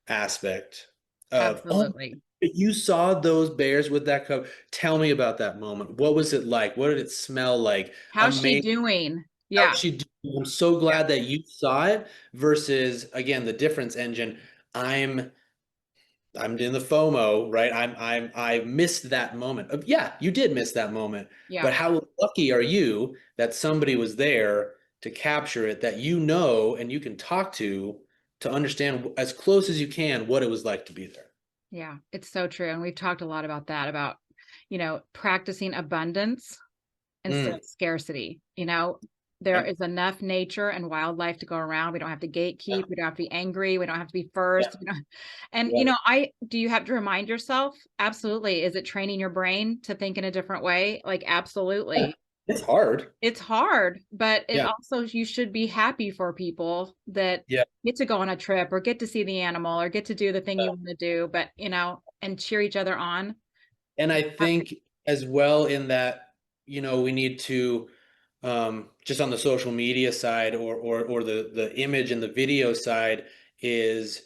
aspect of, oh, absolutely. you saw those bears with that cub. Tell me about that moment. What was it like? What did it smell like? How's she Amazing. doing? How'd Yeah, she do? I'm so yeah, glad that you saw it versus, again, the difference engine. I'm I'm in the FOMO, right? I missed that moment. Yeah, you did miss that moment. yeah, But how lucky are you that somebody was there to capture it, that and you can talk to understand as close as you can what it was like to be there. yeah, it's so true, and we've talked a lot about that, about, practicing abundance instead Mm, of scarcity. There yeah, is enough nature and wildlife to go around. We don't have to yeah, gatekeep. We don't have to be angry. We don't have to be yeah, first. And yeah. I do you have to remind yourself? Absolutely. Is it training your brain to think in a different way? Like Yeah. absolutely. It's hard. It's hard, but it Yeah, also you should be happy for people that yeah. get to go on a trip or get to see the animal or get to do the thing you want to do, but and cheer each other on. And I That's think as well in that, we need to just on the social media side or the image and the video side is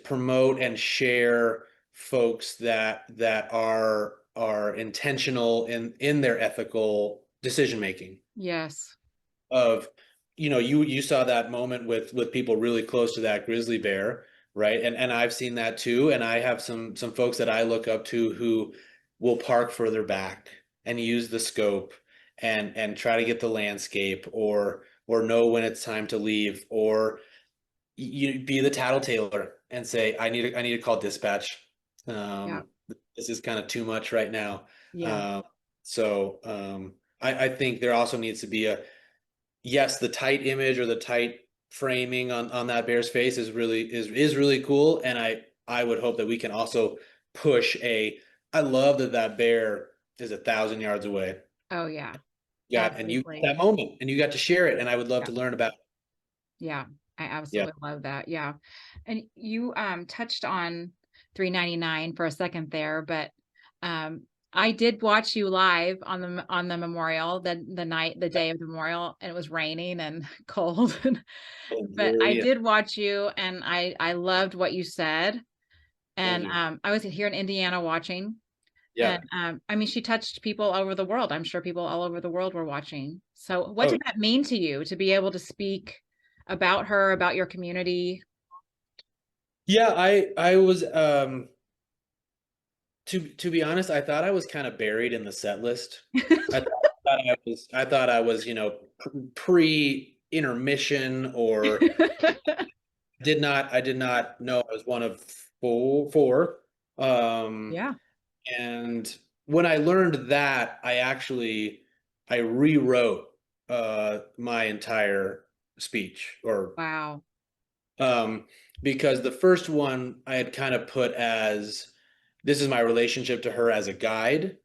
promote and share folks that are intentional in their ethical decision making Yes. of you saw that moment with people really close to that grizzly bear, right? And I've seen that too, and I have some folks that I look up to who will park further back and use the scope and try to get the landscape or know when it's time to leave, or you be the tattletailer and say I need to call dispatch. Yeah. This is kind of too much right now. Yeah. um, I think there also needs to be a yes, the tight image or the tight framing on that bear's face is really cool, and I would hope that we can also push a. I love that bear is 1,000 yards away. Oh, yeah. You got Absolutely. that moment, and you got to share it, and I would love Yeah. to learn about it. Yeah. I Yeah. absolutely love that. Yeah. And you touched on 399 for a second there, but um I did watch you live on the memorial, the day of the memorial, and it was raining and cold. Oh, But I Missouri. did watch you, and I loved what you said. Thank And you. I was here in Indiana watching. And Yeah. I mean, she touched people all over the world. I'm sure people all over the world were watching. So what Oh, did that mean to you to be able to speak about her, about your community? yeah. I was to be honest, I thought I was kind of buried in the set list. I thought I was pre intermission, or I did not know I was one of four. Um, Yeah. and when I learned that, I rewrote my entire speech, or Wow. um, because the first one I had kind of put as this is my relationship to her as a guide.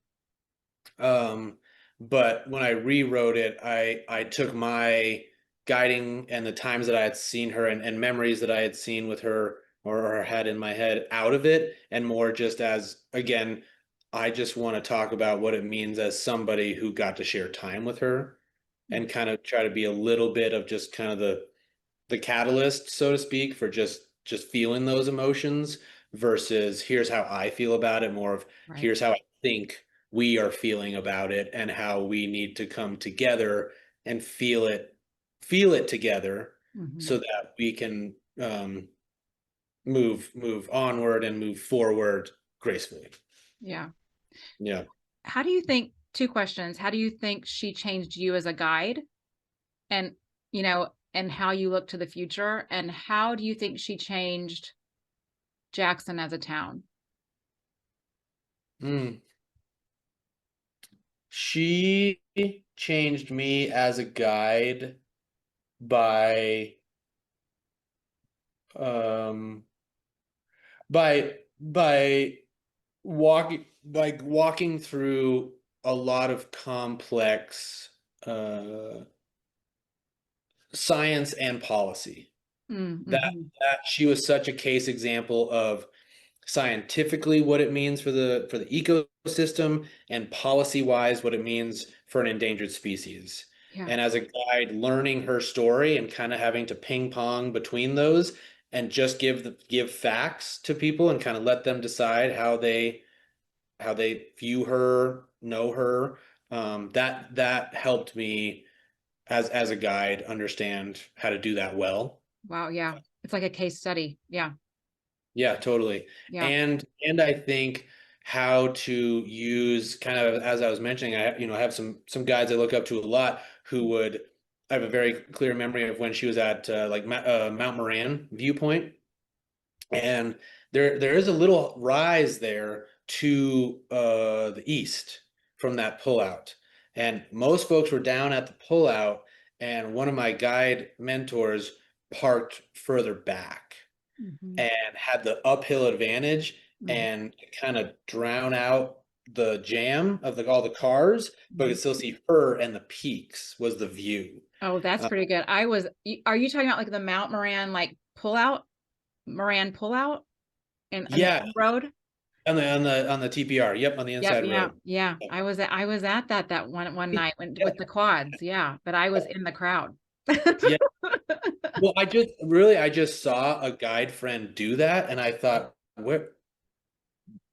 Um, but when I rewrote it, I took my guiding and the times that I had seen her and memories that I had seen with her or had in my head out of it, and more just as, again, I just want to talk about what it means as somebody who got to share time with her, and kind of try to be a little bit of just kind of the catalyst, so to speak, for just feeling those emotions versus here's how I feel about it, more of Right. here's how I think we are feeling about it and how we need to come together and feel it together Hmm. so that we can move onward and move forward gracefully. Yeah. Yeah. How do you think, two questions, how do you think she changed you as a guide, and, and how you look to the future? And how do you think she changed Jackson as a town? Mm. She changed me as a guide by um by walking through a lot of complex uh science and policy. That Mm-hmm. that she was such a case example of scientifically what it means for the ecosystem, and policy wise what it means for an endangered species. Yeah. And as a guide, learning her story and kind of having to ping pong between those and just give facts to people and kind of let them decide how they view her, know her. That helped me as a guide understand how to do that well. Wow. Yeah. It's like a case study. Yeah. Yeah, totally. Yeah. And I think how to use, kind of as I was mentioning, I have some guys I look up to a lot who would. I have a very clear memory of when she was at Mount Moran viewpoint, and there is a little rise there to the east from that pullout, and most folks were down at the pullout, and one of my guide mentors parked further back Hmm. and had the uphill advantage Hmm. and kind of drown out the jam of all the cars, but Hmm. could still see her, and the peaks was the view. Oh, that's Uh, pretty good. Are you talking about like the Mount Moran, like Moran pullout and the yeah, road? On the TPR. Yep, on the Yep, inside yeah, road. yeah. Yeah. I was at that one night when Yeah. with the quads, yeah, but I was in the crowd. Yeah. Well, I just saw a guide friend do that, and I thought, where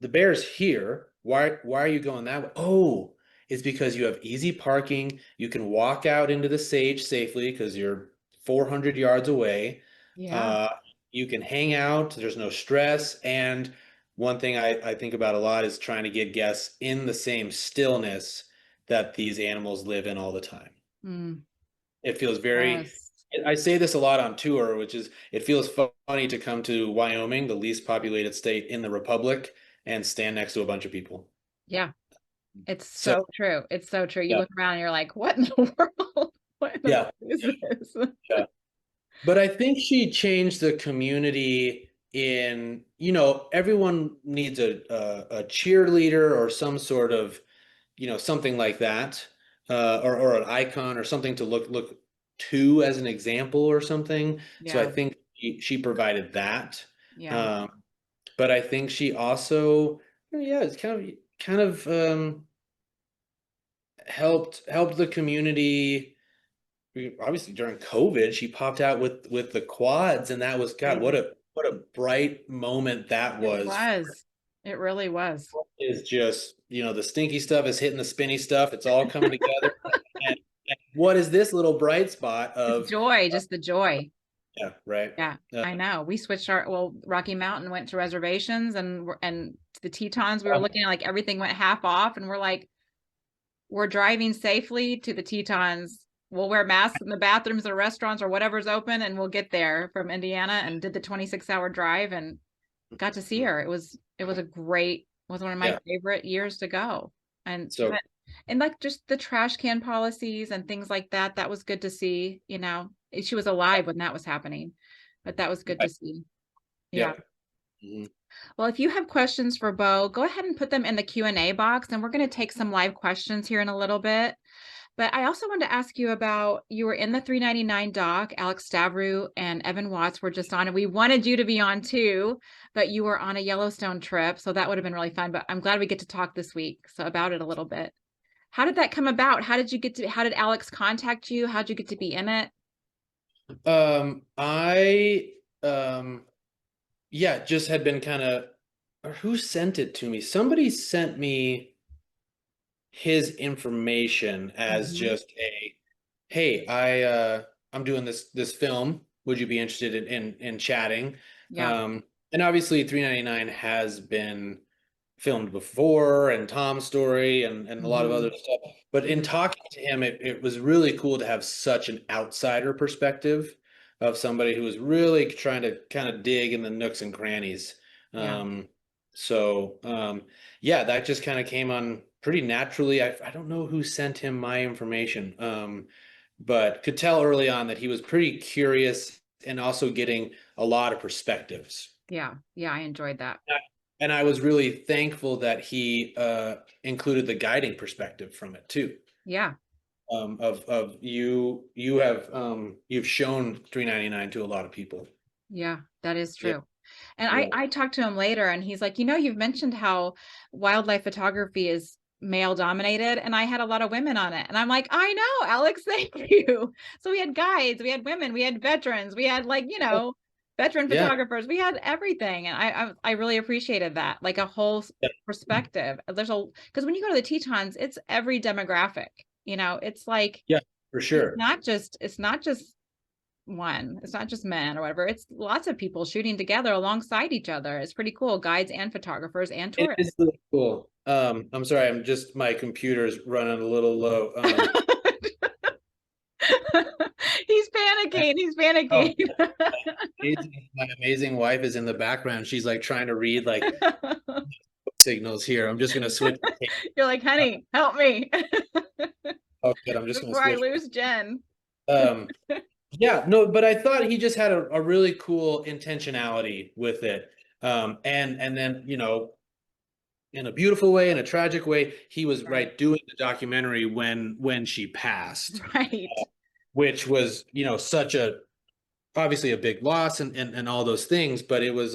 the bear's here. Why are you going that way? Oh, it's because you have easy parking. You can walk out into the sage safely because you're 400 yards away. Yeah. Uh, you can hang out. There's no stress. And one thing I think about a lot is trying to get guests in the same stillness that these animals live in all the time. Mm, It feels very, yes. I say this a lot on tour, which is it feels funny to come to Wyoming, the least populated state in the Republic, and stand next to a bunch of people. Yeah. It's So, so true. It's so true. You yeah, look around and you're like, "What in the world? What in the world yeah, is this?" yeah. But I think she changed the community in, everyone needs a cheerleader or some sort of, something like that, or an icon or something to look to as an example or something. So I Yeah. think she provided that. Yeah. Um, but I think she also, yeah, it's kind of helped the community. Obviously during COVID, she popped out with the quads, and that was God, Yeah. what a bright moment that It was. was. It really was. Is just, the stinky stuff is hitting the spinny stuff. It's all coming together. And what is this little bright spot It's of, joy, just the joy. yeah, right. Yeah, Uh, I know. We switched Rocky Mountain went to reservations and the Tetons, we were looking at like everything went half off and we're like, we're driving safely to the Tetons. We'll wear masks in the bathrooms or restaurants or whatever's open and we'll get there from Indiana and did the 26-hour drive and got to see her. It was a great was one of my yeah. favorite years to go. And So and like just the trash can policies and things like that, that was good to see, you know. She was alive when that was happening, but that was good to see. Yeah. yeah. Mhm. Well, if you have questions for Bo, go ahead and put them in the Q&A box, and we're going to take some live questions here in a little bit. But I also wanted to ask you about, you were in the 399 doc, Alex Stavru and Evan Watts were just on, and we wanted you to be on too, but you were on a Yellowstone trip, so that would have been really fun. But I'm glad we get to talk this week so about it a little bit. How did that come about? How did Alex contact you? How did you get to be in it? I yeah, just had been kind of, or who sent it to me? Somebody sent me his information as Mhm. just a, hey, I'm doing this film. Would you be interested in chatting? Yeah. Um, and obviously 399 has been filmed before, and Tom's Story, and a lot of other Mhm. stuff. But in Mhm. talking to him, it was really cool to have such an outsider perspective of somebody who was really trying to kind of dig in the nooks and crannies. Yeah. Um, so yeah, that just kind of came on pretty naturally. I don't know who sent him my information, but could tell early on that he was pretty curious and also getting a lot of perspectives. Yeah. Yeah, I enjoyed that. And I was really thankful that he included the guiding perspective from it too. Yeah. Of you've shown 399 to a lot of people. Yeah, that is Yeah, true. And yeah, I talked to him later and he's like, you've mentioned how wildlife photography is male dominated and I had a lot of women on it. And I'm like, I know, Alex, thank you. So we had guides, we had women, we had veterans, we had like, veteran yeah, photographers, we had everything. And I really appreciated that, like a whole yeah, perspective. Because when you go to the Tetons, it's every demographic, it's like, yeah, for it's sure. not just, it's not just men or whatever, it's lots of people shooting together alongside each other. It's pretty cool, guides and photographers and It is tourists. really cool. I'm sorry, my computer's running a little low. He's panicking, he's Oh, panicking. my amazing wife is in the background. She's like trying to read like signals here. I'm just gonna switch. You're like, honey, help me Oh, good. I'm just gonna before I switch. lose Jen. Um, Yeah, no, but I thought he just had a really cool intentionality with it. And then, in a beautiful way, in a tragic way, he was Right. right doing the documentary when she passed, Right. which was, such a obviously a big loss and all those things, but it was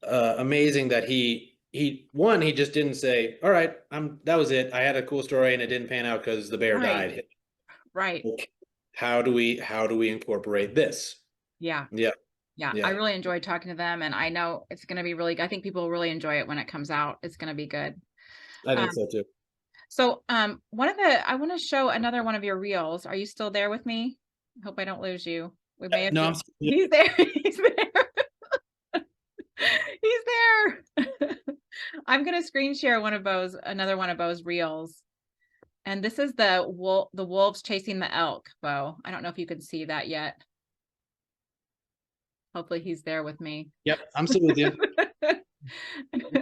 amazing that he he just didn't say, all right, that was it. I had a cool story and it didn't pan out because the bear Right. died. Right. Okay. How do we incorporate this? Yeah. Yeah. Yeah. I Yeah. really enjoyed talking to them, and I know it's going to be really, I think people will really enjoy it when it comes out. It's going to be good. I think Um, so too. so I want to show another one of your reels. Are you still there with me? I hope I don't lose you. We may have No, to, he's there. He's there. He's there. I'm going to screen share another one of Bo's reels. And this is the wolves chasing the elk, Bo. I don't know if you can see that yet. Hopefully he's there with me. Yep, I'm still with you. Can't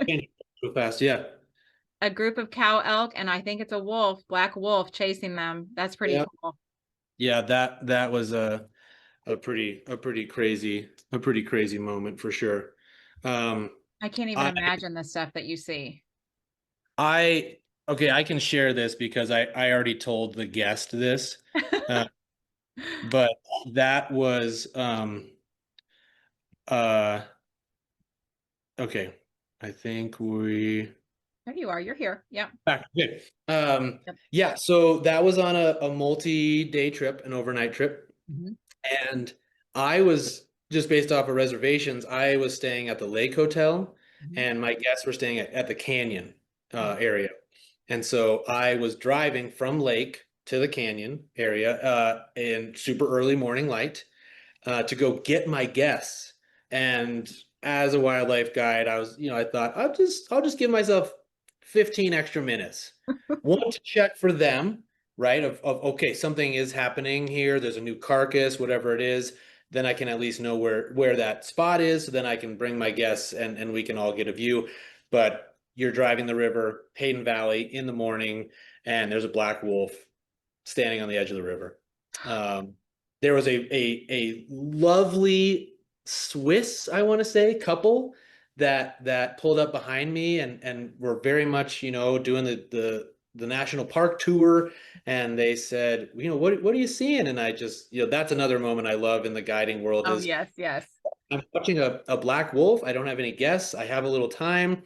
hear so fast. Yeah. A group of cow elk, and I think it's a wolf, black wolf chasing them. That's pretty Yeah. cool. Yeah, that was a pretty crazy moment for sure. Um, I can't even I imagine the stuff that you see. I okay, I can share this because I already told the guest this, uh, but that was uh okay. I think we There you are. You're here. Yep. back. Okay. Yep. Yeah, so that was on a multi-day trip, an overnight trip. Mhm. And I was just based off of reservations, I was staying at the Lake Hotel, Mhm. and my guests were staying at the Canyon Mhm. area. And so I was driving from Lake to the Canyon area in super early morning light to go get my guests. And as a wildlife guide, I thought I'll just give myself 15 extra minutes. One to check for them, right? Of okay, something is happening here. There's a new carcass, whatever it is. Then I can at least know where that spot is. So then I can bring my guests and we can all get a view. But you're driving the river, Hayden Valley in the morning, and there's a black wolf standing on the edge of the river. Um, there was a lovely Swiss, I want to say, couple that pulled up behind me and were very much, doing the national park tour. And they said, what are you seeing? And I just, that's another moment I love in the guiding world Oh, is yes, yes. I'm watching a black wolf. I don't have any guests. I have a little time.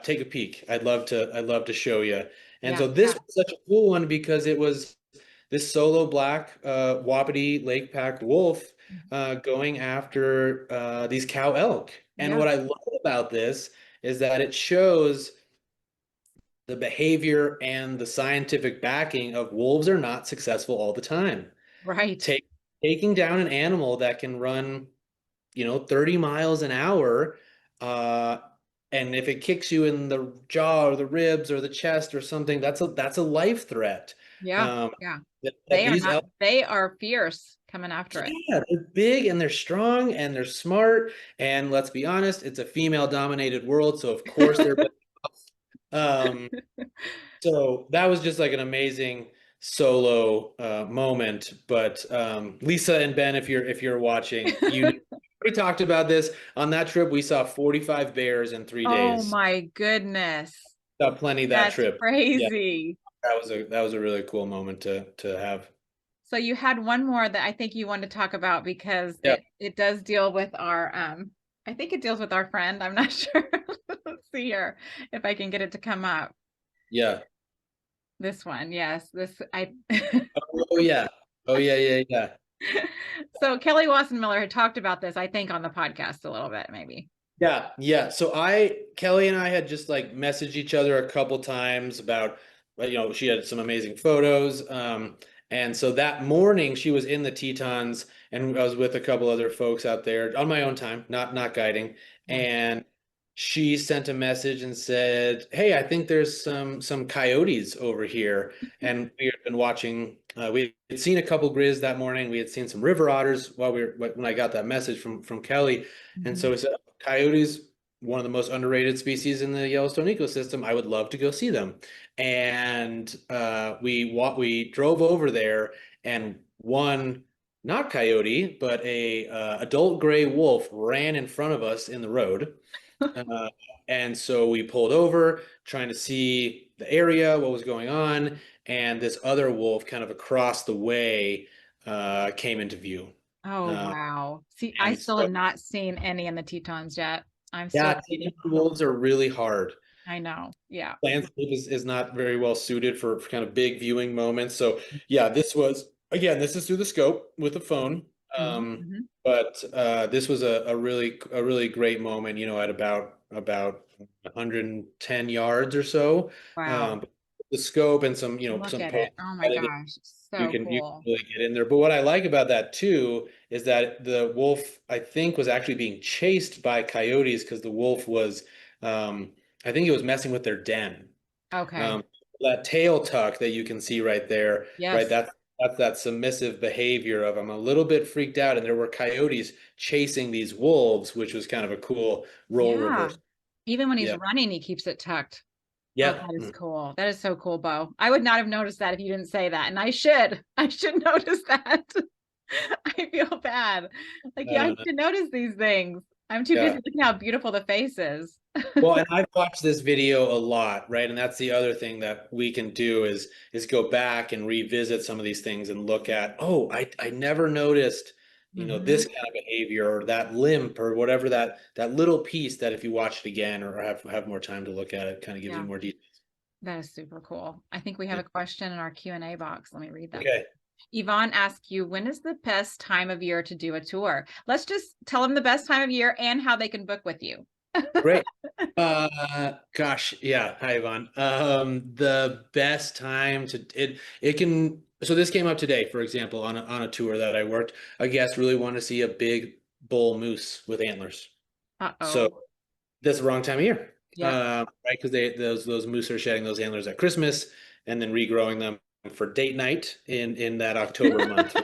Take a peek. I'd love to show you. And Yeah, so this yeah. was such a cool one because it was this solo black Wapiti Lake Pack wolf Mhm. going after these cow elk. And Yeah, what I love about this is that it shows the behavior and the scientific backing of wolves are not successful all the time. right. Take, taking down an animal that can run 30 miles an hour. Uh, and if it kicks you in the jaw or the ribs or the chest or something, that's a life threat. Yeah, Um, yeah. that these elk, They are fierce coming after it. yeah, they're big and they're strong and they're smart. And let's be honest, it's a female dominated world. So of course they're, um, so that was just like an amazing solo moment. But Lisa and Ben, if you're watching, we talked about this on that trip. We saw 45 bears in three Oh days. my goodness. Saw plenty that That's trip. Yeah, crazy. that was a really cool moment to have. So you had one more that I think you wanted to talk about because Yeah, it does deal with our I think it deals with our friend. I'm not sure. Let's see here if I can get it to come up. yeah. This one, yes. This I Oh yeah, oh yeah, yeah, yeah. So Kelly Wasson Miller had talked about this, I think, on the podcast a little bit, maybe. Yeah, yeah. So Kelly and I had just like messaged each other a couple times about, she had some amazing photos. And so that morning she was in the Tetons and I was with a couple other folks out there on my own time, not guiding. Yeah. And she sent a message and said, "Hey, I think there's some coyotes over here." And we had been watching, we had seen a couple grizz that morning. We had seen some river otters when I got that message from Kelly. And Mhm. so we said, coyotes, one of the most underrated species in the Yellowstone ecosystem. I would love to go see them. And we drove over there, and one not coyote, but a adult gray wolf ran in front of us in the road. Uh, and so we pulled over, trying to see the area, what was going on, and this other wolf, kind of across the way, came into view. Oh, Uh, wow. See, I and still have so not seen any in the Tetons yet. I'm still Yeah, waiting. Teton wolves are really hard. I know. Yeah. Landscape is not very well suited for kind of big viewing moments. So yeah, this was again, this is through the scope with the phone. Mhm, Um, mhm. but this was a really great moment, you know, at about 110 yards or so. Wow. The scope and some, you know, Look some at post it. Oh my editing, gosh. So you can cool. really get in there. But what I like about that too is that the wolf, I think, was actually being chased by coyotes because the wolf was I think it was messing with their den. Okay. Um, that tail tuck that you can see right there, right? Yes. That's that submissive behavior of I'm a little bit freaked out, and there were coyotes chasing these wolves, which was kind of a cool role Yeah. reverse. Even when he's Yeah, running, he keeps it tucked. Oh, yeah. that is cool. That is so cool, Bo. I would not have noticed that if you didn't say that. And I should. I should notice that. I feel bad. Like, yeah, I Uh, should notice these things. I'm too busy yeah. looking how beautiful the face is. Well, and I've watched this video a lot, right? And that's the other thing that we can do is go back and revisit some of these things and look at, oh, I never noticed, you know, this Mhm. kind of behavior or that limp or whatever that little piece that if you watch it again or have more time to look at it, kind of gives you Yeah, more details. that is super cool. I think we have Yeah. a question in our Q&A box. Let me read that. Okay, Yvonne asks you, when is the best time of year to do a tour? Let's just tell them the best time of year and how they can book with you. great. Gosh, yeah. Hi, Yvonne. The best time to it can. So this came up today, for example, on a tour that I worked. A guest really wanted to see a big bull moose with antlers. So Uh-oh. that's the wrong time of year, Yep. right? Because those moose are shedding those antlers at Christmas and then regrowing them for date night in that October month.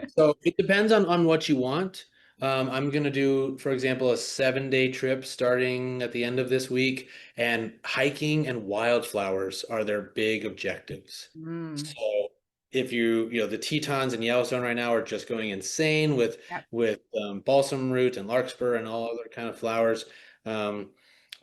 So it depends on what you want. I'm gonna do, for example, a 7-day trip starting at the end of this week, and hiking and wildflowers are their big objectives. Mm, So if you know, the Tetons in Yellowstone right now are just going insane yep. with balsam root and larkspur and all other kind of flowers. Um,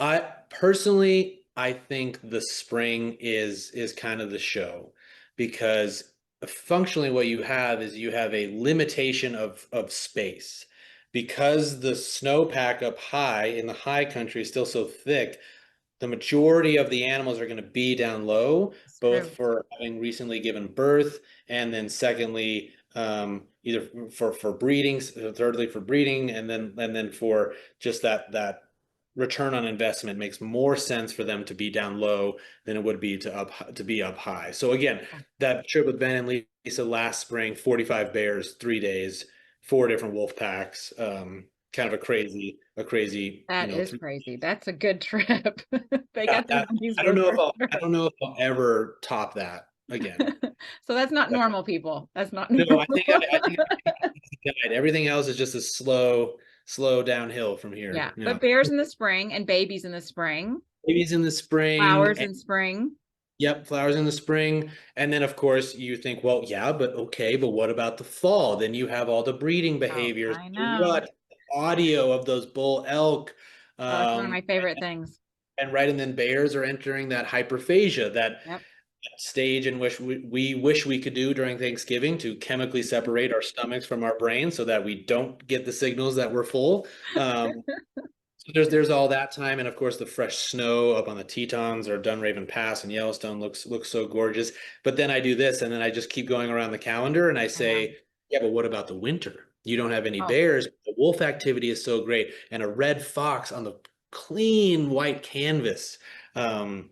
I personally, I think the spring is kind of the show because functionally what you have is you have a limitation of space because the snowpack up high in the high country is still so thick. The majority of the animals are going to be down low, It's both true. for having recently given birth, and then secondly, either for breeding, thirdly for breeding, and then for just that return on investment makes more sense for them to be down low than it would be to be up high. So again, that trip with Ben and Lisa last spring, 45 bears, 3 days, four different wolf packs, kind of a crazy, you That know, is crazy. That's a good trip. They yeah, got their money's I don't worth know if for I sure. don't know if I'll ever top that again. So that's not normal, people. That's not No, normal. I think everything else is just a slow downhill from here. Yeah, You know, but bears in the spring and babies in the spring, babies in the spring. flowers in spring. Yep, flowers in the spring. And then, of course, you think, well, yeah, but okay, but what about the fall? Then you have all the breeding Oh, behaviors, I the know. rut, audio of those bull elk. Oh, that's one of Um, my favorite things. and right, and then bears are entering that hyperphagia, that Yep. stage in which we wish we could do during Thanksgiving to chemically separate our stomachs from our brain so that we don't get the signals that we're full. So there's all that time, and of course the fresh snow up on the Tetons or Dunraven Pass in Yellowstone looks so gorgeous. But then I do this, and then I just keep going around the calendar, and I I know. say, yeah, but what about the winter? You don't have any Oh, bears. The wolf activity is so great, and a red fox on the clean white canvas. Um,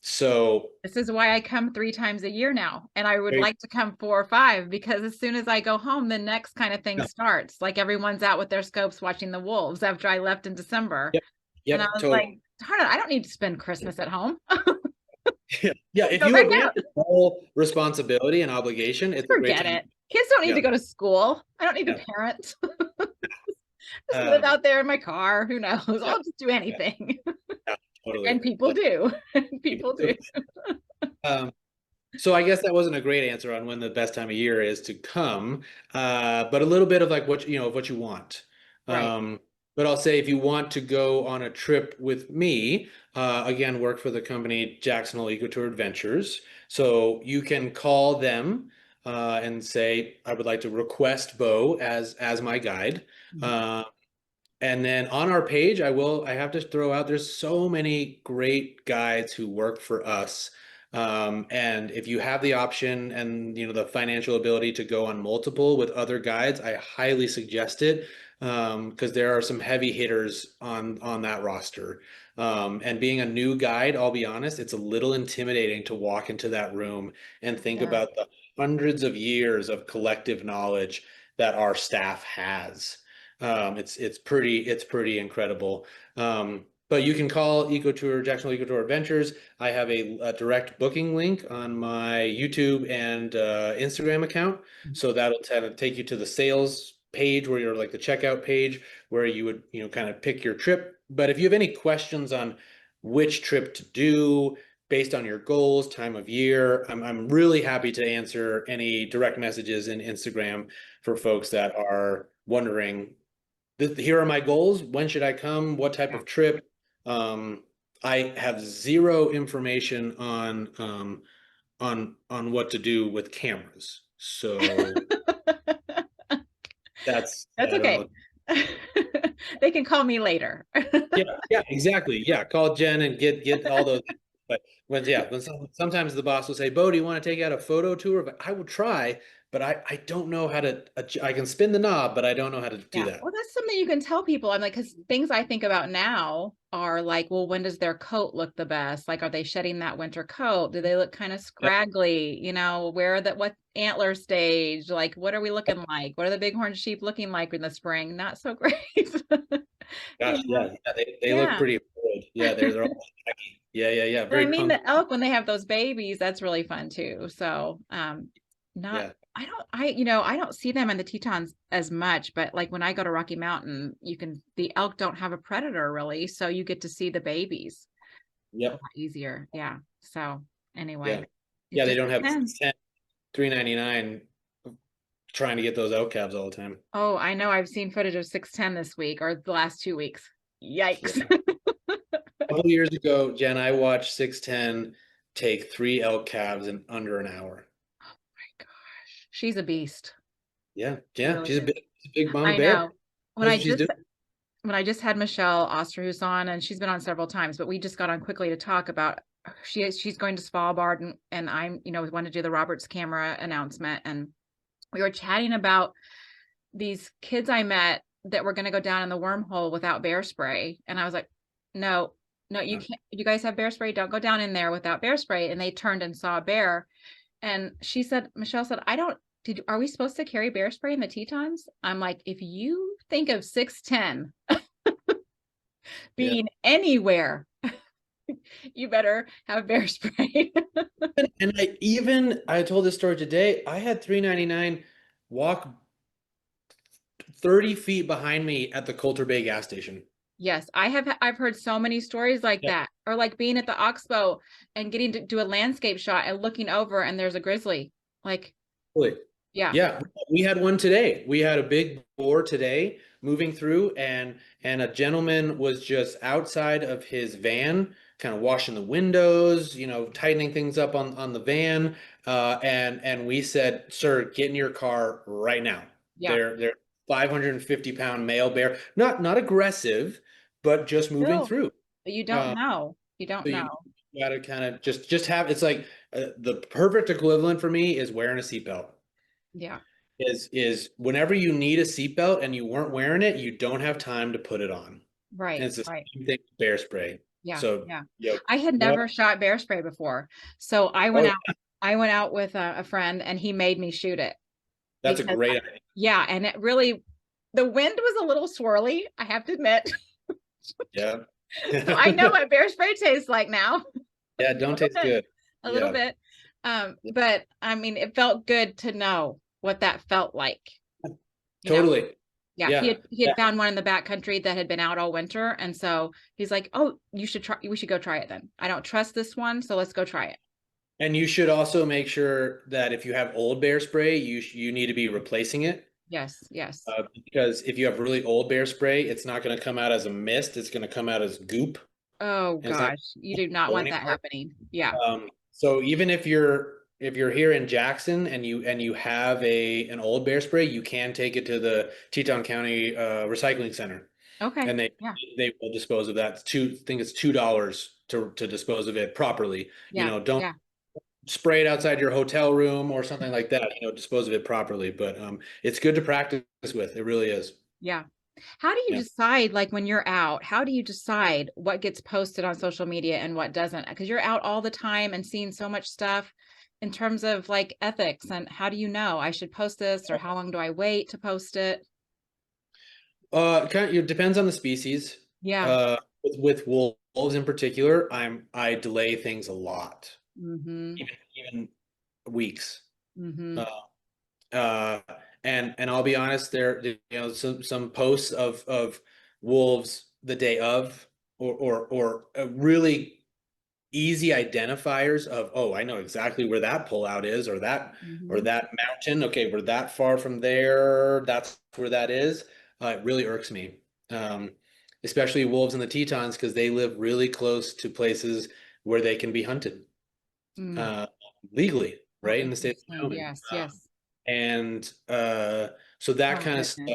so this is why I come 3 times a year now. And I would there like to come 4 or 5 because as soon as I go home, the next kind of thing you go. starts. Like everyone's out with their scopes watching the wolves after I left in December. Yep, And I yep, was like, totally. darn it, I don't need to spend Christmas at home. Yeah, yeah. If Go you back abandon out. full responsibility and obligation, it's a great Forget time. it. Kids don't need Yeah, to go to school. I don't need to yeah. parent. Just live Um, out there in my car. Who knows? yeah, I'll just do yeah, anything. yeah, totally. And people do. People do. Um, so I guess that wasn't a great answer on when the best time of year is to come, but a little bit of like what you know of what you want. Right. Um, but I'll say if you want to go on a trip with me, again, work for the company Jacksonville Ecotour Adventures. So you can call them and say, I would like to request Bo as my guide. Mhm. Uh, And then on our page, I have to throw out, there's so many great guides who work for us. And if you have the option and the financial ability to go on multiple with other guides, I highly suggest it. Because there are some heavy hitters on that roster. And being a new guide, I'll be honest, it's a little intimidating to walk into that room and think Yeah. about the hundreds of years of collective knowledge that our staff has. It's pretty incredible. But you can call Jacksonville Eco Tour Adventures. I have a direct booking link on my YouTube and Instagram account, so that'll kind of take you to the sales page where you're like the checkout page where you would kind of pick your trip. But if you have any questions on which trip to do based on your goals, time of year, I'm really happy to answer any direct messages in Instagram for folks that are wondering here are my goals. When should I come? What type Yeah. of trip? I have zero information on what to do with cameras. So That's I don't okay. know. They can call me later. Yeah, yeah, exactly. Yeah, call Jen and get all those. But sometimes the boss will say, "Bo, do you want to take out a photo tour?" But I will try, but I don't know how to. I can spin the knob, but I don't know how to do Yeah. that. Well, that's something you can tell people. I'm like, because things I think about now are like, well, when does their coat look the best? Like, are they shedding that winter coat? Do they look kind of Yep. scraggly? What antler stage? Like, what are we looking like? What are the bighorn sheep looking like in the spring? Not so great. You Gosh, know? yeah, they look Yeah. pretty old. Yeah, they're all tacky. Yeah, But I very mean, punk. the elk, when they have those babies, that's really fun too. So, not, Yeah, I don't see them in the Tetons as much, but like when I go to Rocky Mountain, the elk don't have a predator really. So you get to see the babies a lot yep, easier. Yeah. So yeah, anyway, it yeah. They just don't have depends. 10, 399 trying to get those elk calves all the time. Oh, I know. I've seen footage of 610 this week or the last 2 weeks. Yeah. Yikes. A couple years ago, Jen, I watched 610 take three elk calves in under an hour. My gosh. She's a beast. Yeah, She yeah. really She's is. a big mama I bear. know. When Knows I what she's just doing. when I just had Michelle Osterhus on, and she's been on several times, but we just got on quickly to talk about she's going to Svalbard, and I'm we want to do the Roberts camera announcement, and we were chatting about these kids I met that were going to go down in the wormhole without bear spray, and I was like, no, no, you Yeah. can't. You guys have bear spray. Don't go down in there without bear spray. And they turned and saw a bear, and Michelle said, I don't. Are we supposed to carry bear spray in the Tetons? I'm like, if you think of 610 Yeah. being anywhere, you better have bear spray. And I told this story today. I had 399 walk 30 feet behind me at the Coulter Bay gas station. Yes, I've heard so many stories like Yeah. that. Or like being at the Oxbow and getting to do a landscape shot and looking over and there's a grizzly. Like, Really? yeah, Yeah, we had one today. We had a big boar today moving through, and a gentleman was just outside of his van, kind of washing the windows, tightening things up on the van. And we said, "Sir, get in your car right now." yeah. They're 550-pound male bear, not aggressive, but just moving Still, through. but you don't Uh, know. You don't so you know. gotta kind of just have. It's like the perfect equivalent for me is wearing a seatbelt Yeah, is whenever you need a seatbelt and you weren't wearing it, you don't have time to put it on. And right, it's the right. same thing with bear spray. Yeah, So, yeah. yeah, I had no, never shot bear spray before. So oh, I went out with a friend and he made me shoot it that's a because great idea. yeah, and the wind was a little swirly, I have to admit. Yeah. So I know what bear spray tastes like now. Yeah, A don't little taste bit, good. a little Yeah. bit. But I mean, it felt good to know what that felt like. You know, Totally. yeah, Yeah. he had found one in the back country that had been out all winter, and so he's like, "Oh, you should try. We should go try it then. I don't trust this one, so let's go try it." And you should also make sure that if you have old bear spray, you need to be replacing it. Yes, yes. Because if you have really old bear spray, it's not going to come out as a mist. It's going to come out as goop, Oh and it's not gosh, you do not going to go want that anywhere. happening. Yeah, So even if you're here in Jackson and you have an old bear spray, you can take it to the Teton County Recycling Center. Okay. and Yeah. they will dispose of that. I think it's $2 to dispose of it properly. Yeah. Don't Yeah. spray it outside your hotel room or something like that. Dispose of it properly. But it's good to practice with. It really is. Yeah. How do you Yeah. decide, like when you're out, how do you decide what gets posted on social media and what doesn't? Because you're out all the time and seeing so much stuff in terms of like ethics, and how do you know I should post this, or how long do I wait to post it? Kind of, it depends on the species. Yeah. Uh, with wolves in particular, I delay things a lot, Mm-hmm. even weeks. Mm-hmm. Uh, uh, and I'll be honest, some posts of wolves the day of, or really easy identifiers of, oh, I know exactly where that pullout is, or Mm-hmm. that mountain. Okay, we're that far from there. That's where that is. It really irks me, um, especially wolves in the Tetons because they live really close to places where they can be hunted Mm. uh, legally, Oh, right in the state of interesting. Wyoming. Yes. Yes. And so that Oh, kind of stuff,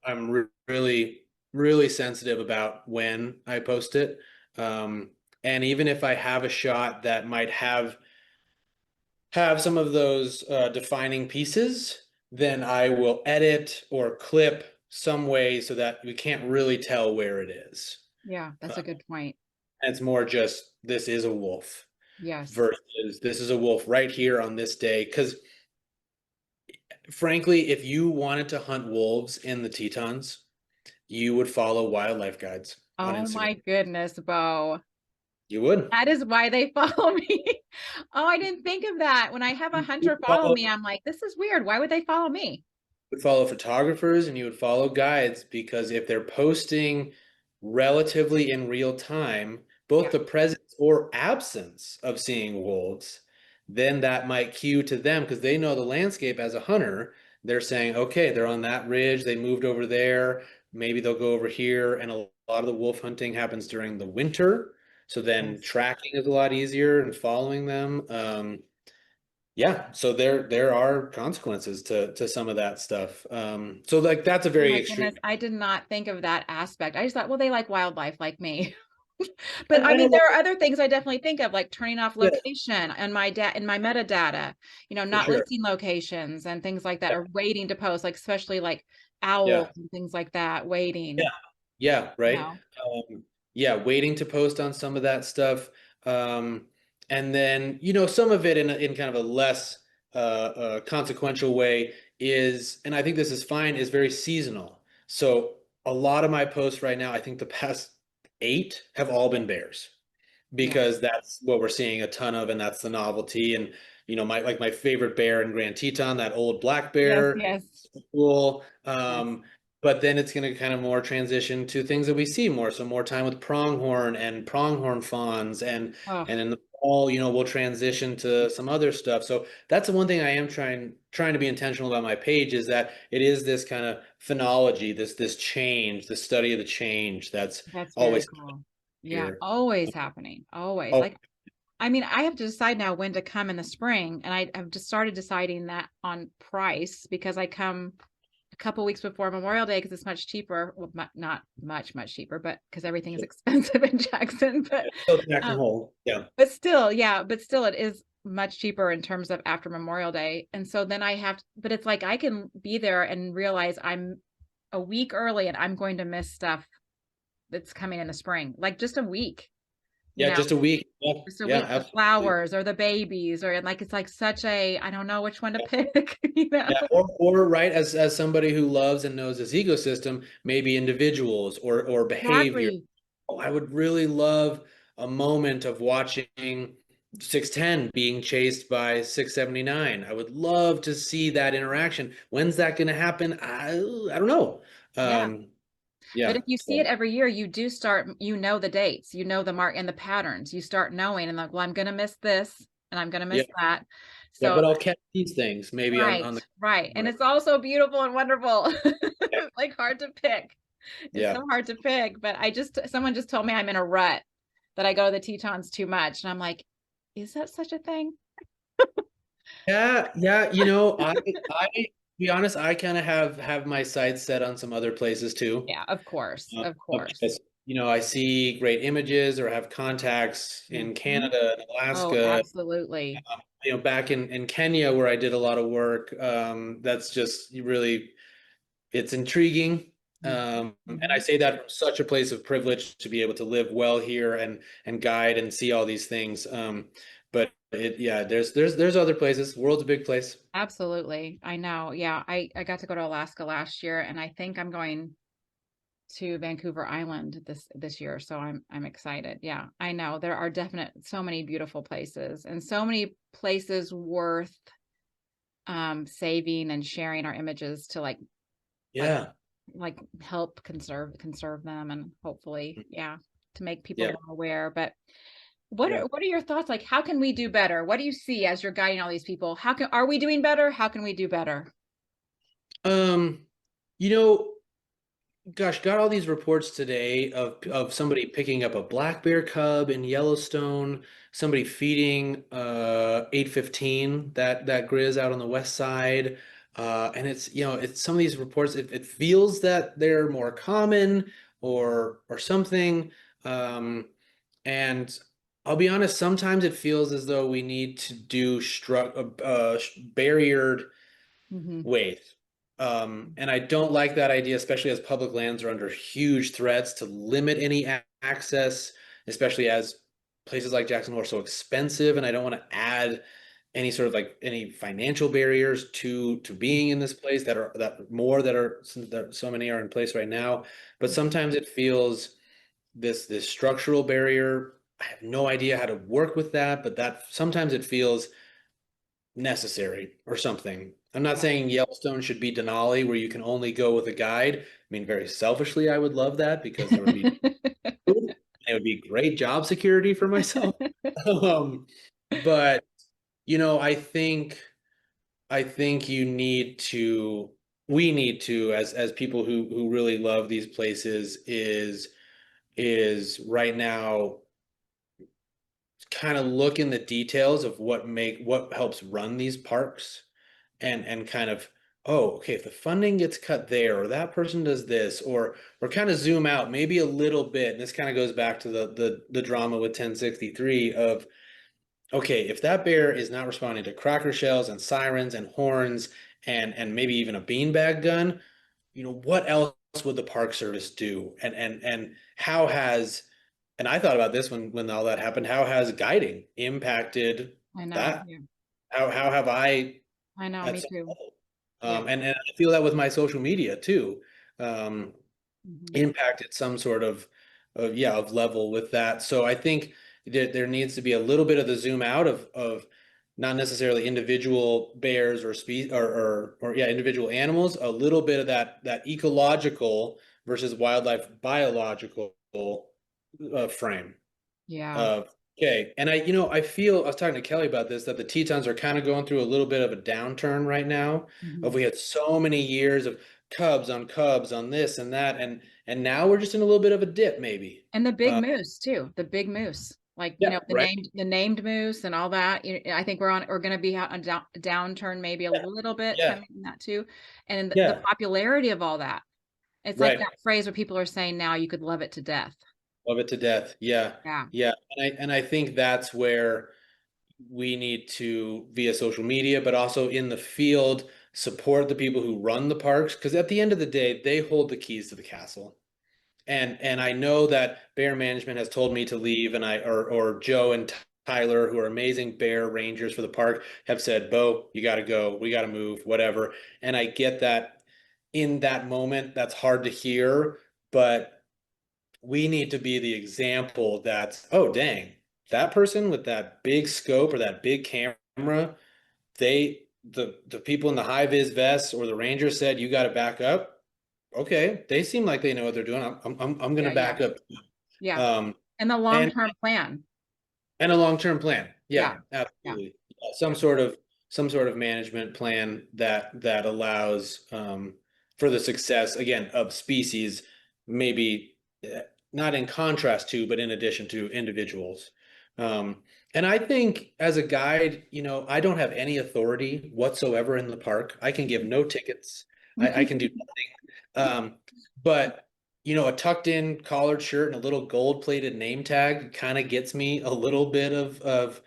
goodness. really, really sensitive about when I post it. And even if I have a shot that might have some of those defining pieces, then I will edit or clip some way so that we can't really tell where it is. Yeah, that's Uh, a good point. and it's more just this is a wolf Yes. versus this is a wolf right here on this day. Because frankly, if you wanted to hunt wolves in the Tetons, you would follow wildlife guides on Oh Instagram. my goodness, Bo. You would. That is why they follow me. Oh, I didn't think of that. When I have a You would hunter follow follow me, I'm like, this is weird. Why would they follow me? would follow photographers and you would follow guides because if they're posting relatively in real time, both Yeah. the presence or absence of seeing wolves, then that might cue to them because they know the landscape as a hunter. They're saying, okay, they're on that ridge, they moved over there, maybe they'll go over here. And a lot of the wolf hunting happens during the winter. So then Yes. tracking is a lot easier and following them. Yeah, so there are consequences to some of that stuff. So like that's a Oh very my extreme. goodness. I did not think of that aspect. I just thought, well, they like wildlife like me. But And, I and mean, a lot, there are other things I definitely think of, like turning off yeah, location and in my metadata, for not sure. listing locations and things like that, Yeah, or waiting to post, like especially like owls yeah, and things like that, waiting, yeah, yeah, you right. know. Yeah, waiting to post on some of that stuff. Um, and then some of it in kind of a less consequential way is, and I think this is fine, is very seasonal. So a lot of my posts right now, I think the past 8 have all been bears, Yeah. because that's what we're seeing a ton of, and that's the novelty. And my favorite bear in Grand Teton, that old black Yes, bear, yes, cool. yes. But then it's going to kind of more transition to things that we see more. So more time with pronghorn and pronghorn fawns, Oh, and in the fall, we'll transition to some other stuff. So that's the one thing I am trying to be intentional about my page, is that it is this kind of phenology, this change, the study of the change that's that's very always cool. Yeah, here. always happening. Always. Oh, Like, I mean, I have to decide now when to come in the spring, and I've just started deciding that on price, because I come a couple weeks before Memorial Day because it's much cheaper. Well, not much, much cheaper, but because everything is expensive in Jackson. so Jackson Um, Hole, yeah. but still, yeah, but still, it is much cheaper in terms of after Memorial Day. And so then I have, but it's like I can be there and realize I'm a week early and I'm going to miss stuff that's coming in the spring, like just a week, you Yeah, know, just a week. Yeah, just a yeah, week, the absolutely. flowers or the babies, or like it's like such a, I don't know which one to pick, you know. Yeah, or right, as somebody who loves and knows this ecosystem, maybe individuals or behavior. Exactly. Oh, I would really love a moment of watching 610 being chased by 679. I would love to see that interaction. When's that going to happen? I don't know. Yeah. But Yeah. if you see it So every year, you do start, the dates, the mark and the patterns. You start knowing and like, well, I'm going to miss this and I'm going to yeah, miss that. yeah. So, But I'll catch these things maybe on right, the right. And right. it's also beautiful and wonderful. Yeah. It's like hard to pick. It's Yeah. so hard to pick. But someone just told me I'm in a rut, that I go to the Tetons too much. And I'm like, is that such a thing? Yeah, yeah, be honest, I kind of have my sights set on some other places too. Yeah, of course, of course. Because, I see great images or have contacts in Mhm. Canada and Oh, Alaska. absolutely. Back in Kenya where I did a lot of work, that's just really, it's intriguing. Mhm, And I mhm. say that from such a place of privilege to be able to live well here and guide and see all these things. But yeah, there's other places. The world's a big place. Absolutely. I know. Yeah, I got to go to Alaska last year, and I think I'm going to Vancouver Island this year, so I'm excited. Yeah, I know there are definite so many beautiful places and so many places worth saving and sharing our images to like Yeah. help conserve them and hopefully, yeah, to make people Yeah. more aware. But Yeah. what are your thoughts? Like, how can we do better? What do you see as you're guiding all these people? How can are we doing better? How can we do better? Um, you know, Gosh, got all these reports today of somebody picking up a black bear cub in Yellowstone, somebody feeding 815, that grizz out on the west side. And it's some of these reports, it feels that they're more common or something. Um, and I'll be honest, sometimes it feels as though we need to do barriered Hmm. ways. And I don't like that idea, especially as public lands are under huge threats to limit any access, especially as places like Jacksonville are so expensive, and I don't want to add any sort of like any financial barriers to being in this place that are since there, so many are in place right now. But sometimes it feels this structural barrier. I have no idea how to work with that, but that sometimes it feels necessary or something. I'm not Yeah. saying Yellowstone should be Denali where you can only go with a guide. I mean, very selfishly, I would love that because there would be food and it would be great job security for myself. Um, but I think we need to as people who really love these places is right now kind of look in the details of what helps run these parks and kind of, oh, okay, if the funding gets cut there or that person does this or kind of zoom out maybe a little bit. And this kind of goes back to the drama with 1063 of, okay, if that bear is not responding to cracker shells and sirens and horns and maybe even a beanbag gun, what else would the Park Service do? And how has and I thought about this when all that happened. How has guiding impacted I know. that? Yeah. How have I I know. at Me some too. level? Yeah. And I feel that with my social media too. Um, Hmm. Impacted some sort of level with that. So I think there needs to be a little bit of the zoom out of not necessarily individual bears or species or yeah, individual animals, a little bit of that ecological versus wildlife biological frame Yeah. of, okay. And I feel I was talking to Kelly about this, that the Tetons are kind of going through a little bit of a downturn right now. Of Hmm. we had so many years of cubs on this and that, and now we're just in a little bit of a dip, maybe. And the big Uh, moose too. The big moose. Like, yeah, right. the named moose and all that. I think we're going to be on a downturn maybe a Yeah, little bit yeah, coming in that too. And the yeah, popularity of all that. It's like right. that phrase where people are saying now you could love it to death. Love it to death. Yeah, Yeah. yeah. And I think that's where we need to, via social media, but also in the field, support the people who run the parks, because at the end of the day, they hold the keys to the castle. And I know that bear management has told me to leave, and or Joe and Tyler, who are amazing bear rangers for the park, have said, Bo, you got to go, we got to move, whatever. And I get that in that moment, that's hard to hear, but we need to be the example that, oh, dang, that person with that big scope or that big camera, the people in the high vis vests or the ranger said, you got to back up. Okay, they seem like they know what they're doing. I'm going to Yeah. Yeah. back up. Yeah. Um, And the and long-term plan. and a long-term plan. Yeah. Yeah, Yeah. absolutely. Yeah, Yeah. some sort of management plan that allows for the success again of species, maybe not in contrast to, but in addition to individuals. And I think as a guide, I don't have any authority whatsoever in the park. I can give no tickets. I can do nothing. But a tucked in collared shirt and a little gold plated name tag kind of gets me a little bit of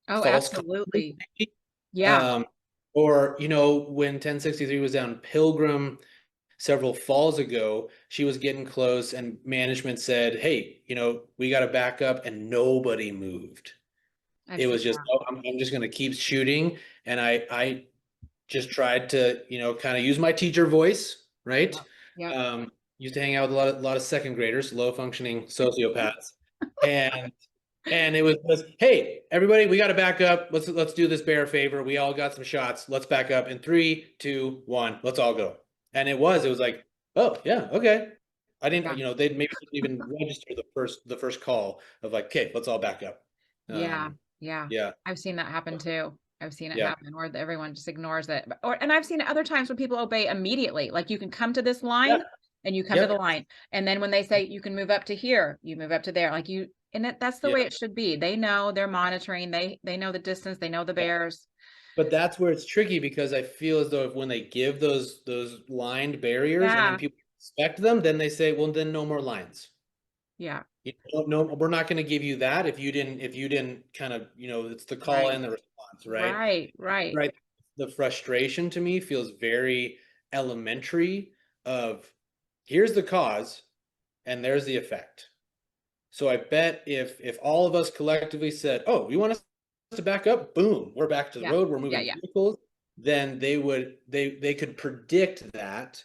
Oh, false confidence, absolutely. maybe. Yeah. Um, or, when 1063 was down Pilgrim several falls ago, she was getting close and management said, hey, we got to back up, and nobody moved. I've It seen was just, that. oh, I'm just going to keep shooting. And I just tried to, kind of use my teacher voice, right? Yep. Yep. Um, Used to hang out with a lot of second graders, low functioning sociopaths. And it was just, hey, everybody, we got to back up. Let's do this bear a favor. We all got some shots. Let's back up in 3, 2, 1. Let's all go. And it was like, oh yeah, okay. I didn't, Yeah. they maybe didn't even register the first call of like, okay, let's all back up. Yeah. Um, Yeah. yeah, I've seen that happen too. I've seen it yeah, happen where everyone just ignores it. And I've seen it other times when people obey immediately. Like you can come to this yeah, line and you come to the yep, line. And then when they say you can move up to here, you move up to there. Like that's the yeah. way it should be. They know, they're monitoring. They know the distance, they know the bears. But that's where it's tricky because I feel as though when they give those lined barriers and then Yeah. people respect them, then they say, well, then no more lines. Yeah. No, we're not going to give you that if you didn't kind of, it's the call Right. and the response, right? Right. Right. Right. The frustration to me feels very elementary of here's the cause and there's the effect. So I bet if all of us collectively said, "Oh, you want us to back up?" Boom, we're back to the Yeah. road. We're Yeah. moving Yeah. vehicles. Then they could predict that,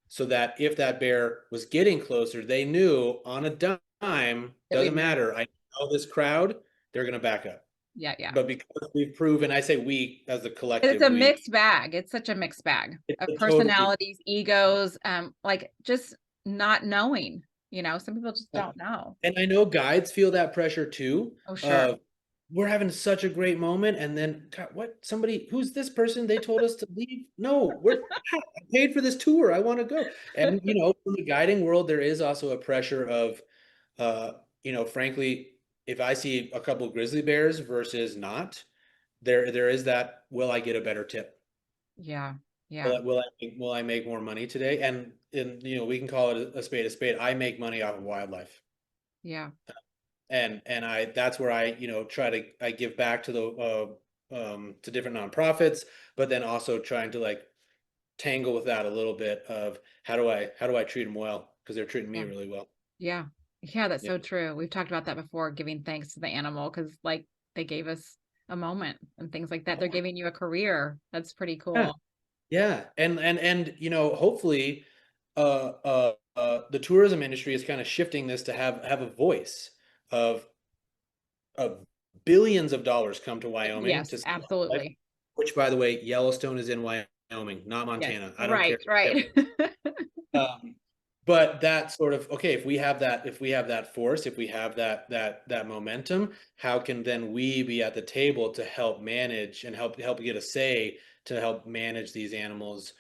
so that if that bear was getting closer, they knew on a dime, That we'd doesn't move. matter. I know this crowd, they're going to back up. Yeah. Yeah. But because we've proven, I say we as a It's collective, a mixed bag. It's such a mixed bag it's of a totally, personalities, egos, like just not knowing, some people just don't know. and I know guides feel that pressure too. Oh, sure. Of we're having such a great moment, and then God, what? Somebody, who's this person? They told us to leave. No, I paid for this tour. I want to go. And from the guiding world, there is also a pressure of, frankly, if I see a couple of grizzly bears versus not, there is that. Will I get a better tip? Yeah. Will Yeah. I, will I will I make more money today? And we can call it a spade a spade. I make money off of wildlife. Yeah. And I that's where I try to I give back to the to different nonprofits, but then also trying to like tangle with that a little bit of how do I treat them well because they're treating me Yeah. really well. Yeah. Yeah. That's Yeah, so true. We've talked about that before, giving thanks to the animal because like they gave us a moment and things like that. They're giving you a career. That's pretty yeah, cool. yeah. And hopefully the tourism industry is kind of shifting this to have a voice of of billions of dollars come to Wyoming Yes, to see wildlife, absolutely. which by the way, Yellowstone is in Wyoming, not Yes. Montana. I don't care. Right. Right. Um, but that sort of okay, if we have that force, if we have that momentum, how can then we be at the table to help manage and help get a say to help manage these animals,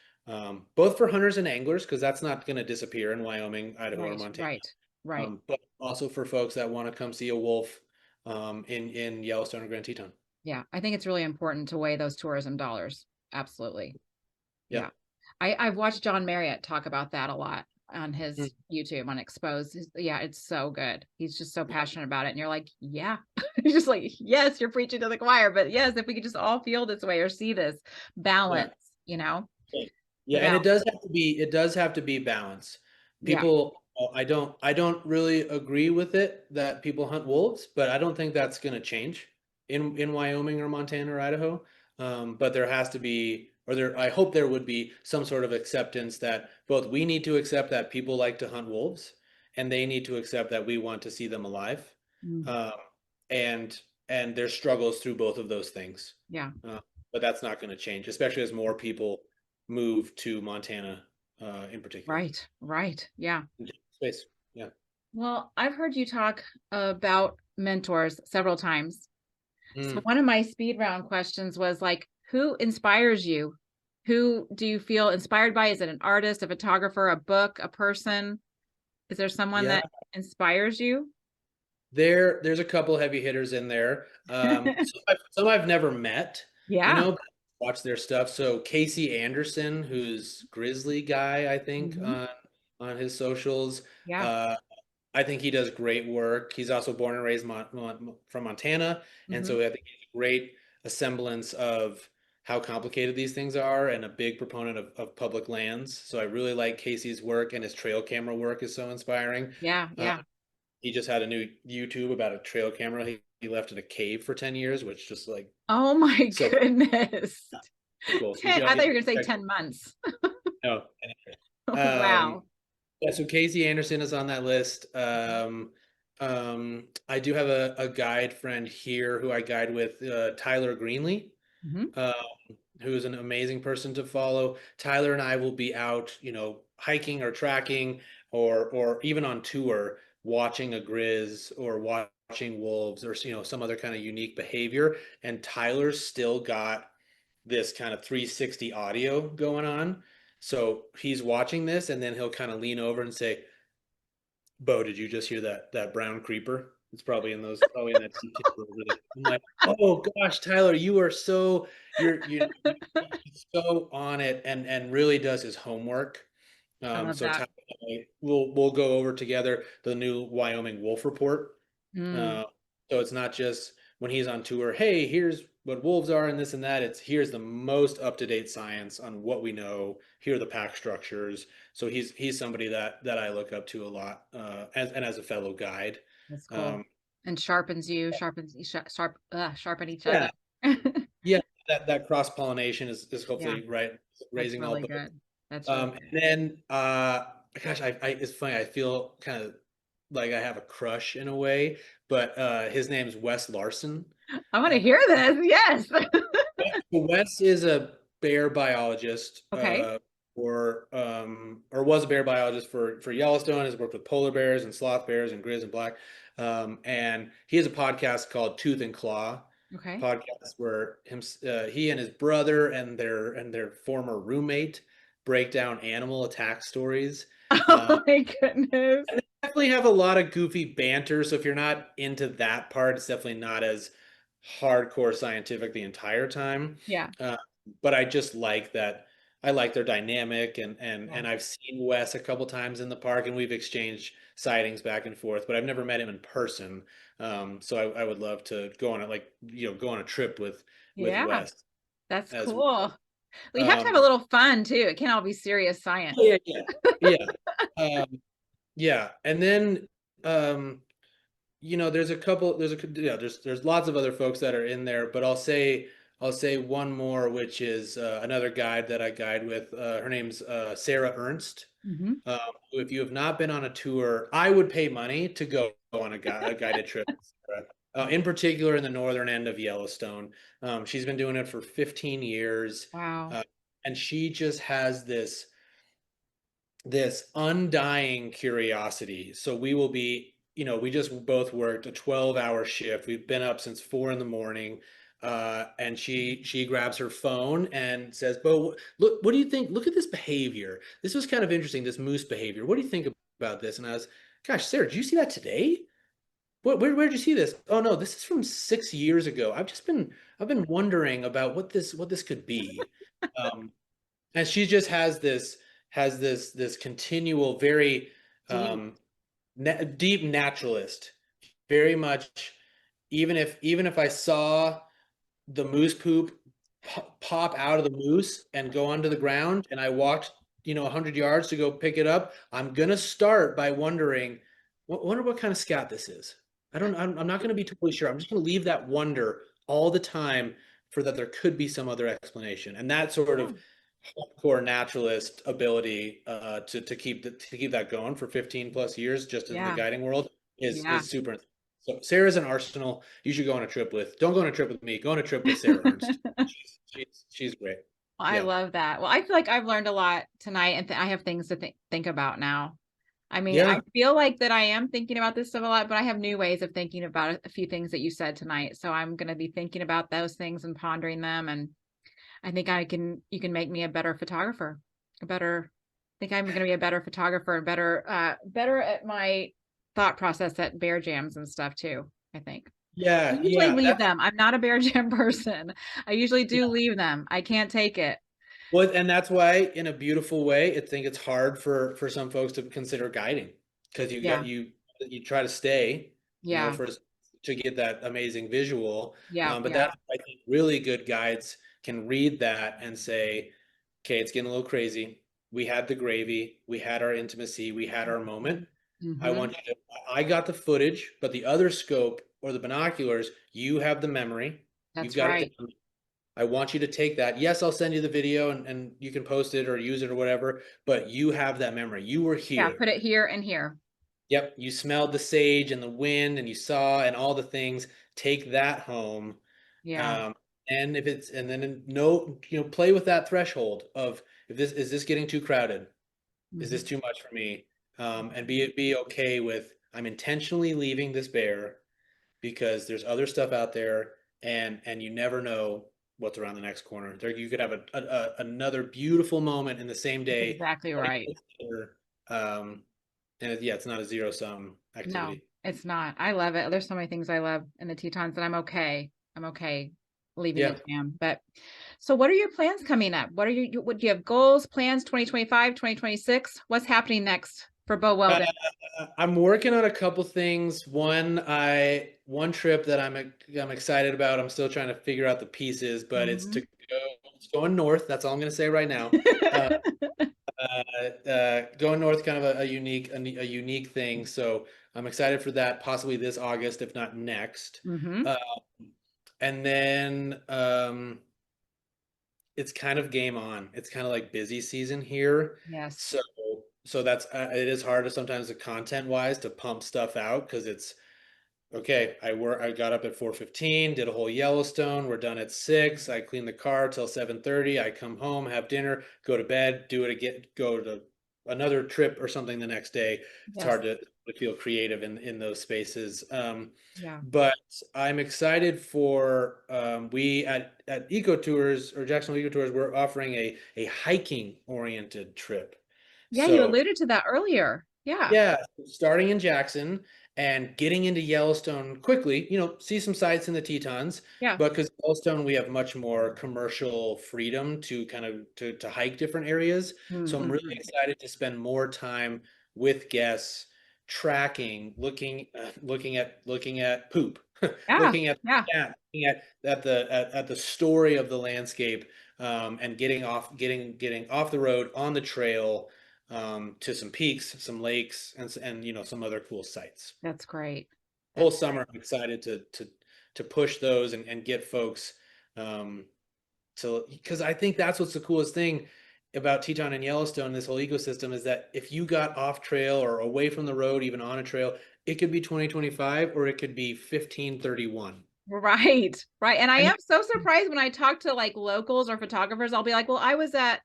both for hunters and anglers, because that's not going to disappear in Wyoming, Idaho, or Right. Montana, Right. Right. but also for folks that want to come see a wolf in Yellowstone or Grand Teton. Yeah. I think it's really important to weigh those tourism dollars. Absolutely. Yeah. Yep. I've watched John Marriott talk about that a lot on Mm, his YouTube on Exposed. Yeah, it's so good. He's just so yeah. passionate about it. And you're like, yeah. You're just like, yes, you're preaching to the choir, but yes, if we could just all feel this way or see this Yeah. balance, Yeah, yeah, the and balance. it does have to be balance. Yeah. People, I don't really agree with it that people hunt wolves, but I don't think that's going to change in Wyoming or Montana or Idaho. But there has to be, or there, I hope there would be some sort of acceptance that both we need to accept that people like to hunt wolves, and they need to accept that we want to see them alive. Mm. Um, and there's struggles through both of those things. Yeah. Uh, but that's not going to change, especially as more people move to Montana, in particular. Right. Right. Yeah. Space. Yeah. Well, I've heard you talk about mentors several times. So Mm. one of my speed round questions was like, who inspires you? Who do you feel inspired by? Is it an artist, a photographer, a book, a person? Is there someone Yeah. that inspires you? There's a couple heavy hitters in there. Some I've never met, Yeah. but watch their stuff. So Casey Anderson, who's Grizzly guy, I think Hmm. on his socials. Yeah. Uh, I think he does great work. He's also born and raised from Montana, and Hmm. so I think he's a great semblance of how complicated these things are, and a big proponent of public lands. So I really like Casey's work, and his trail camera work is so inspiring. Yeah. Uh, Yeah. he just had a new YouTube about a trail camera he left in a cave for 10 years, which just like Oh my so goodness. cool. I thought you were gonna say Check 10 months. no. Wow. Yeah, so Casey Anderson is on that list. Mhm. I do have a guide friend here who I guide with, Tyler Greenlee, Mhm. um, who is an amazing person to follow. Tyler and I will be out, hiking or tracking or even on tour, watching a grizz or watching wolves or some other kind of unique behavior. And Tyler's still got this kind of 360 audio going on. So he's watching this and then he'll kind of lean over and say, Bo, did you just hear that brown creeper? It's probably in that deep timber over there. I'm like, oh gosh, Tyler, you're so on it and really does his homework. I love So that. Tyler and I, we'll go over together the new Wyoming Wolf Report. Mm, Uh, so it's not just when he's on tour, hey, here's what wolves are and this and that. It's here's the most up-to-date science on what we know. Here are the pack structures. So he's somebody that I look up to a lot, as a fellow guide. that's cool. Um, And sharpen each other. yeah, yeah, that cross-pollination is Yeah, hopefully right, that's raising all really boats. good. That's really And good. then gosh, it's funny. I feel kind of like I have a crush in a way, but his name's Wes Larson. I want Uh, to hear this. Yes. Wes is a bear biologist, Okay. or was a bear biologist for Yellowstone. Has worked with polar bears and sloth bears and grizz and black. And he has a podcast called Tooth and Claw Okay. podcast where he and his brother and their former roommate break down animal attack stories. Uh, Oh my goodness. Definitely have a lot of goofy banter. So if you're not into that part, it's definitely not as hardcore scientific the entire time. Yeah. Uh, but I just like that. I like their dynamic, Yeah. and I've seen Wes a couple times in the park, and we've exchanged sightings back and forth. But I've never met him in person. So I would love to go on go on a trip with Yeah. Wes That's as cool. well. Well, you have to have a little fun too. It can't all be serious science. Yeah, yeah, yeah. Yeah, and then um, there's lots of other folks that are in there, but I'll say one more, which is another guide that I guide with. Her name's Sarah Ernst. Hmm. Who, if you have not been on a tour, I would pay money to go on a guided trip with Sarah. In particular in the northern end of Yellowstone. She's been doing it for 15 years, Wow. uh, and she just has this undying curiosity. So we just both worked a 12-hour shift. We've been up since 4 in the morning. And she grabs her phone and says, Bo, look, what do you think? Look at this behavior. This was kind of interesting, this moose behavior. What do you think about this? And I was, gosh, Sarah, did you see that today? Where'd you see this? Oh no, this is from 6 years ago. I've been wondering about what this could be. Um, and she just has this continual, very Deep. um deep naturalist, very much. Even if I saw the moose poop pop out of the moose and go onto the ground and I walked 100 yards to go pick it up, I'm gonna start by wondering, wonder what kind of scat this is. I'm not gonna be totally sure. I'm just gonna leave that wonder all the time, for that there could be some other explanation. And that sort Yeah. of hardcore naturalist ability, to keep that going for 15 plus years just in the Yeah. guiding world Yeah. is super. So Sarah's an arsenal you should go on a trip with. Don't go on a trip with me. Go on a trip with Sarah Ernst. She's great. I Yeah. love that. Well, I feel like I've learned a lot tonight and I have things to think about now. I mean, I Yeah. feel like that I am thinking about this stuff a lot, but I have new ways of thinking about a few things that you said tonight. So I'm going to be thinking about those things and pondering them. And I think you can make me a better photographer, I think I'm going to be a better photographer and better at my thought process at bear jams and stuff too, I think. I Yeah, usually yeah, leave that's them. I'm not a bear jam person. I usually do leave them. I can't take it. well, and that's why, in a beautiful way, I think it's hard for some folks to consider guiding because Yeah. you try to stay, Yeah. for to get that amazing visual. Yeah. But Yeah. that's I think really good guides can read that and say, okay, it's getting a little crazy. We had the gravy, we had our intimacy, we had our moment. I Mm-hmm. want you to, I got the footage, but the other scope or the binoculars, you have the memory. You've That's got it right. down. I want you to take that. Yes, I'll send you the video and you can post it or use it or whatever, but you have that memory. You were Yeah. here. Put it here and here. Yep. You smelled the sage and the wind and you saw and all the things. Take that home. Yeah. Um, and if it's, and then no, play with that threshold of if this is this getting too crowded? Is this Mm-hmm. too much for me? And be okay with I'm intentionally leaving this bear because there's other stuff out there and you never know what's around the next corner. There you could have another beautiful moment in the same That's day. exactly right. Um, and yeah, it's not a zero sum No, activity. it's not. I love it. There's so many things I love in the Tetons that I'm okay. I'm okay leaving the Yeah. jam. But so what are your plans coming up? What do you have goals, plans 2025, 2026? What's happening next for Bo Uh, Welden? I'm working on a couple things. One trip that I'm excited about. I'm still trying to figure out the pieces, but Mhm. it's going north. That's all I'm going to say right now. Uh, going north, kind of a unique thing. So I'm excited for that. Possibly this August, if not next. Mhm. Uh, and then it's kind of game on. It's kind of like busy season here. Yes. So that's it is hard sometimes the content wise to pump stuff out because it's okay. I got up at 4:15, did a whole Yellowstone. We're done at 6. I clean the car till 7:30. I come home, have dinner, go to bed, do it again, go to another trip or something the next day. It's Yes. hard to feel creative in those spaces. Yeah. But I'm excited for we at Eco Tours or Jacksonville Eco Tours, we're offering a hiking oriented trip. Yeah, you So alluded to that earlier. Yeah. yeah, starting in Jackson and getting into Yellowstone quickly, see some sights in the Tetons, Yeah. but because Yellowstone we have much more commercial freedom to kind of to hike different areas. So I'm really Mhm. excited to spend more time with guests tracking, looking at poop, Yeah. looking at Yeah. cat, looking at the story of the landscape, and getting off the road on the trail to some peaks, some lakes, and some other cool sites. That's great. Whole That's summer, I'm excited to push those and get folks um, to because I think that's what's the coolest thing about Teton and Yellowstone, this whole ecosystem, is that if you got off trail or away from the road, even on a trail, it could be 2025 or it could be 1531. right. Right. And I And am so surprised when I talk to like locals or photographers, I'll be like, well, I was at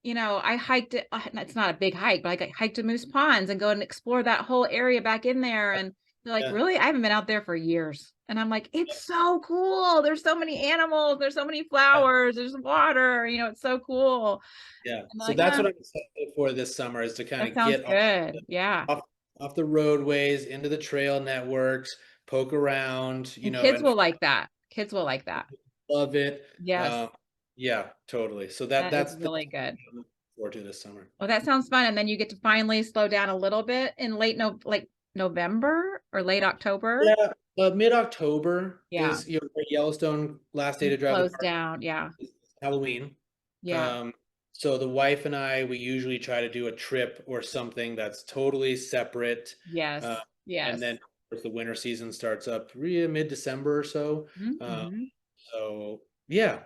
I hiked it. It's not a big hike, but I hiked to Moose Ponds and go and explore that whole area back in there. And they're like, yeah, really? I haven't been out there for years. And I'm like, it's so cool. There's so many animals. There's so many yeah, flowers. There's water. It's so cool. yeah. And they're So like, that's yeah, what I'm excited for this summer is to kind that of sounds get good. Yeah. off off the roadways into the trail networks, poke around, And kids and will like that. Kids will like that. love it. Yes. Yeah, totally. So That is that's really good. what I'm looking forward to this summer. Well, that sounds fun. And then you get to finally slow down a little bit in like November or late October. Yeah, mid-October Yeah. is Yellowstone last day And to it drive the slows park down. Yeah. is Halloween. Yeah. Um, so the wife and I, we usually try to do a trip or something that's totally separate. Uh, Yes. and then Yes. of course, the winter season starts up really mid-December or so. Uh, Mm-hmm. so yeah.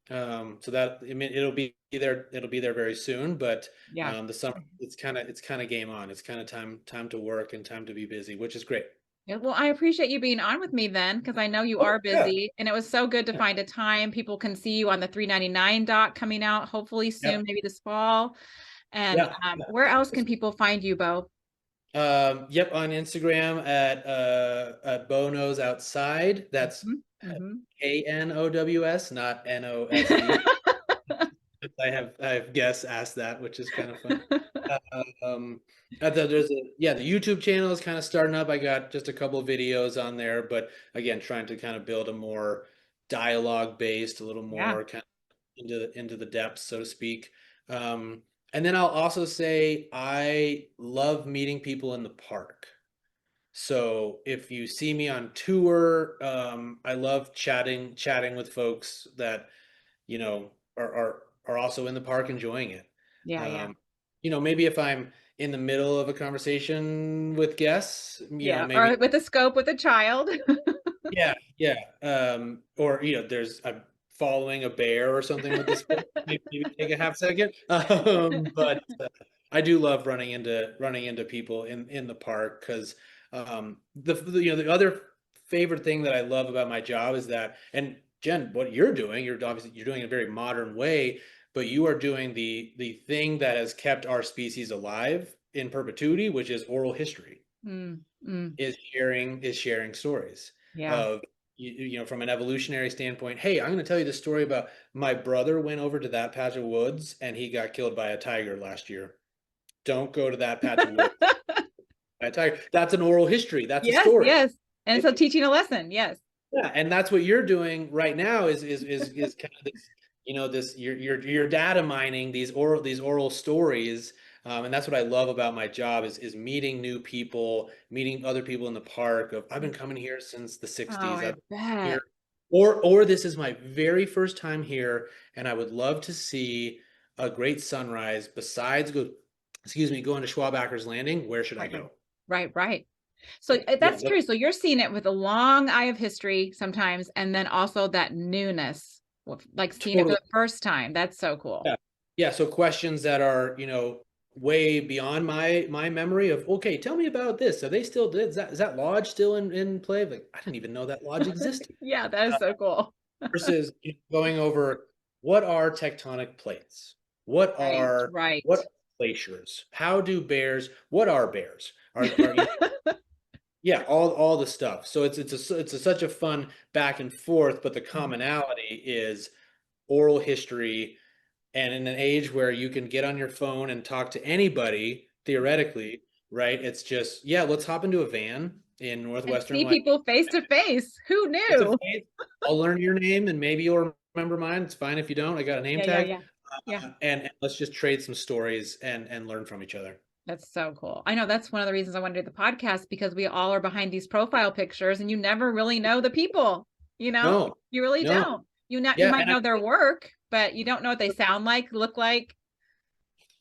So that I mean it'll be there very soon, but Yeah. the summer it's kind of game on. It's kind of time to work and time to be busy, which is great. Yeah, well, I appreciate you being on with me then, because I know you Oh, are yeah. busy, and it was so good to Yeah. find a time. People can see you on the 399 doc coming out hopefully soon, Yep. maybe this fall. And Yeah. where else can people find you, Bo? Yep, on Instagram at Bo Knows Outside. That's Mhm, mhm. Knows, not NOSE. I have guests ask that, which is kind of funny. Um, there's the YouTube channel is kind of starting up. I got just a couple of videos on there, but again, trying to kind of build a more dialogue based, a little Yeah. more kind of into the depths, so to speak. And then I'll also say I love meeting people in the park. So if you see me on tour, I love chatting with folks that you know are also in the park enjoying it. Yeah. Yeah. Um, maybe if I'm in the middle of a conversation with guests, Yeah. Or maybe with a scope with a child. yeah, yeah. Or there's I'm following a bear or something with this. Maybe take a half second. But I do love running into people in the park because the other favorite thing that I love about my job is that, and Jen, what you're obviously you're doing it in a very modern way, but you are doing the thing that has kept our species alive in perpetuity, which is oral history, Mm, mm, is sharing stories yeah. of from an evolutionary standpoint. Hey, I'm going to tell you the story about my brother went over to that patch of woods and he got killed by a tiger last year. Don't go to that patch of woods by a tiger. That's an oral history. That's a Yes, story. yes. And so teaching a lesson, yes. Yeah, and that's what you're doing right now is kind of this, this you're data mining these oral stories, and that's what I love about my job is meeting new people, meeting other people in the park. I've been coming here since the Oh, '60s. I I've been bet. here, or this is my very first time here, and I would love to see a great sunrise. Going to Schwabacker's Landing. Where should I Right, right. go? Right, right. So Yeah, that's true. So you're seeing it with a long eye of history sometimes, and then also that newness, like seeing it for totally. the first time. That's so cool. Yeah. Yeah. So questions that are, way beyond my memory of, okay, tell me about this. So they still did. Is that lodge still in play? Like, I didn't even know that lodge existed. Yeah, that is so cool. Versus going over what are tectonic plates? What Right, are right. what are glaciers? How do bears? What are bears? Yeah, all the stuff. So such a fun back and forth, but the Mhm. commonality is oral history. And in an age where you can get on your phone and talk to anybody, theoretically, right? It's just, yeah, let's hop into a van in And northwestern see Wyoming. people face to face. Who It's a knew? face. I'll learn your name and maybe you'll remember mine. It's fine if you don't. I got a name Yeah, yeah, tag. yeah. Yeah. And let's just trade some stories and learn from each other. That's so cool. I know that's one of the reasons I want to do the podcast because we all are behind these profile pictures and you never really know the people, you know? No, You really no. don't. You Yeah, might and know their work, but you don't know what they sound like, look like.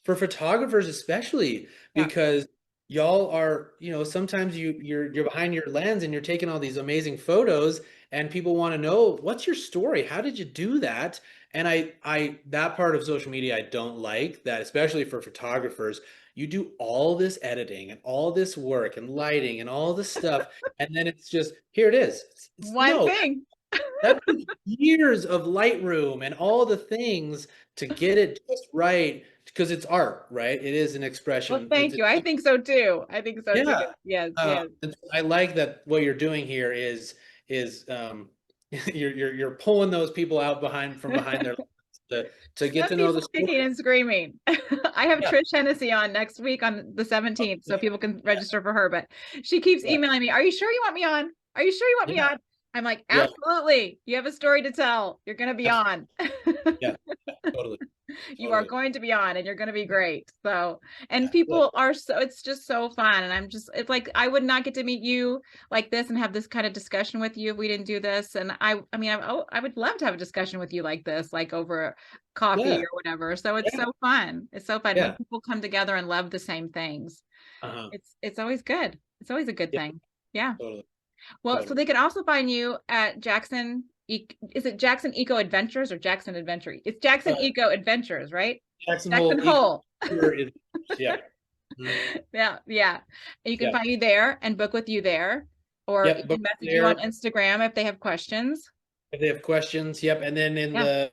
for photographers especially, Yeah. because y'all are, sometimes you're behind your lens and you're taking all these amazing photos and people want to know what's your story, how did you do that? And I that part of social media I don't like, that especially for photographers. You do all this editing and all this work and lighting and all this stuff, and then it's just here it is. One No, thing. that took years of Lightroom and all the things to get it just right, because it's art, right? It is an Well, expression. thank you. I think so too. I think so too. Yeah. Yes, yes. I like that what you're doing here is you're pulling those people out from behind their to get Some to know the people story. kicking and screaming. I have Yeah. Trish Hennessy on next week on the 17th, so people can Yeah. register for her. But she keeps Yeah. emailing me, "Are you sure you want me on? Are you sure you want me Yeah. on?" I'm like, Yeah. "Absolutely. You have a story to tell. You're going to be Absolutely. on. Yeah. Totally. You are Totally. going to be on and you're going to be great." So, and Yeah. Good. people are so, it's just so fun. And it's like, I would not get to meet you like this and have this kind of discussion with you if we didn't do this. And I mean, I would love to have a discussion with you like this, like over coffee Yeah. or whatever. So it's Yeah. so fun. It's so fun when Yeah. people come together and love the same things. Uh-huh. It's always good. It's always a good Yeah. thing. Yeah. Totally. Well, so Totally. they can also find you at Jackson. Is it Jackson Eco Adventures or Jackson Adventure? It's Jackson Uh, Eco Adventures, right? Jackson Jackson Hole Eco Hole. is, yeah. Mhm. Yeah, yeah. And you can Yeah. find you there and book with you there, or you Yep. can Book message you on there. Instagram if they have questions. If they have questions, yep. And then Yeah,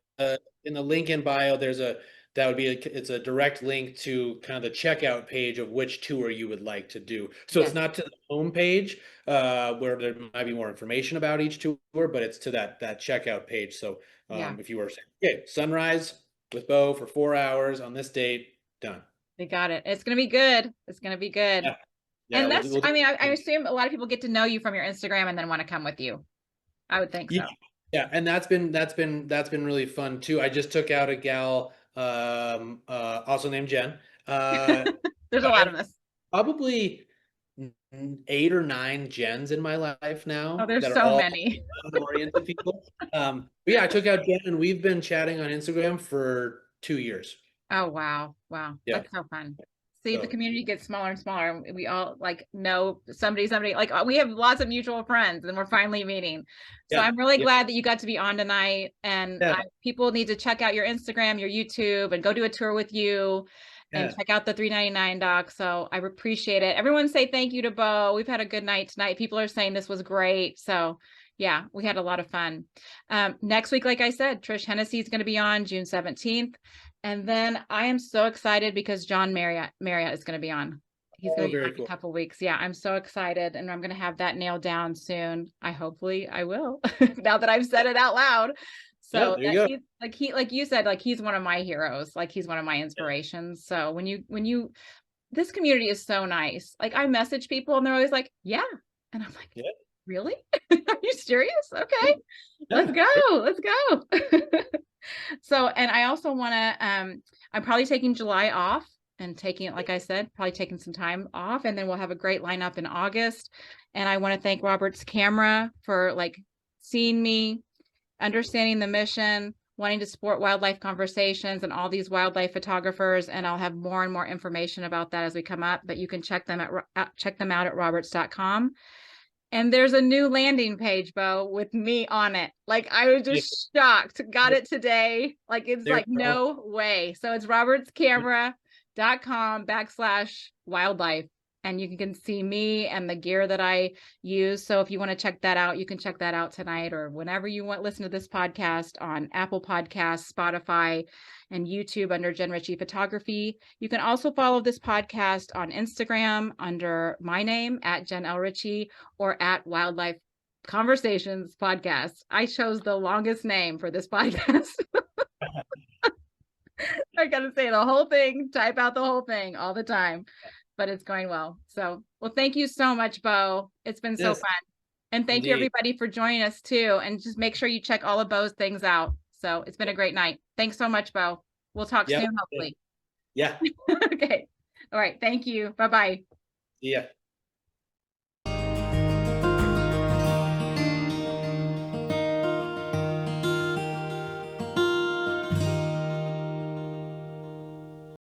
in the link in bio, it's a direct link to kind of the checkout page of which tour you would like to do. So it's yes, not to the home page, where there might be more information about each tour, but it's to that checkout page. So yeah. if you were saying, okay, sunrise with Bo for 4 hours on this date, done. They got it. It's going to be good. It's going to be good. Yeah, yeah. And We'll, that's, we'll, I mean, I assume a lot of people get to know you from your Instagram and then want to come with you. I would think yeah, so. yeah, and that's been really fun too. I just took out a gal, also named Jen. There's a lot I've of us. probably 8 or 9 Jens in my life Oh, now there's that are so all many. oriented people. But yeah, I took out Jen, and we've been chatting on Instagram for 2 years. Oh, wow. Wow. Yeah. That's so fun. See, the So community gets smaller and smaller. And we all like know somebody, like we have lots of mutual friends and we're finally meeting. So yeah, I'm really yeah, glad that you got to be on tonight. And yeah, people need to check out your Instagram, your YouTube, and go do a tour with you and yeah. check out the 399 doc. So I appreciate it. Everyone say thank you to Bo. We've had a good night tonight. People are saying this was great. So yeah, we had a lot of fun. Next week, like I said, Trish Hennessy is going to be on June 17th. And then I am so excited because John Marriott is going to be on. He's going Oh, to be on very in a cool. couple weeks. Yeah, I'm so excited, and I'm going to have that nailed down soon. Hopefully I will. Now that I've said it out loud. Yeah, So there you go. like you said, like he's one of my heroes. Like he's one of my inspirations. So when you this community is so nice. Like I message people and they're always like, "Yeah," and I'm like, Yeah, "Really? Are you serious? Okay, let's yeah, go. Let's go." So, and I also want to, I'm probably taking July off and taking it, like I said, probably taking some time off, and then we'll have a great lineup in August. And I want to thank Robert's camera for like seeing me, understanding the mission, wanting to support wildlife conversations and all these wildlife photographers. And I'll have more and more information about that as we come up, but you can check them out at roberts.com. And there's a new landing page, Bo, with me on it. Like I was yeah. just shocked. Got it today. Like it's There like you go. no way. So it's robertscamera.com/wildlife. And you can see me and the gear that I use. So if you want to check that out, you can check that out tonight or whenever you want listen to this podcast on Apple Podcasts, Spotify, and YouTube under Jen Ritchie Photography. You can also follow this podcast on Instagram under my name at Jen L. Ritchie or at Wildlife Conversations Podcast. I chose the longest name for this podcast. I got to say the whole thing, type out the whole thing all the time, but it's going well. So, well, thank you so much, Bo. It's been so Yes, fun. And thank you indeed. everybody for joining us too. And just make sure you check all of Bo's things out. So it's been a great night. Thanks so much, Bo. We'll talk Yep. soon, hopefully. Yeah. Okay. All right. Thank you. Bye-bye. Yeah.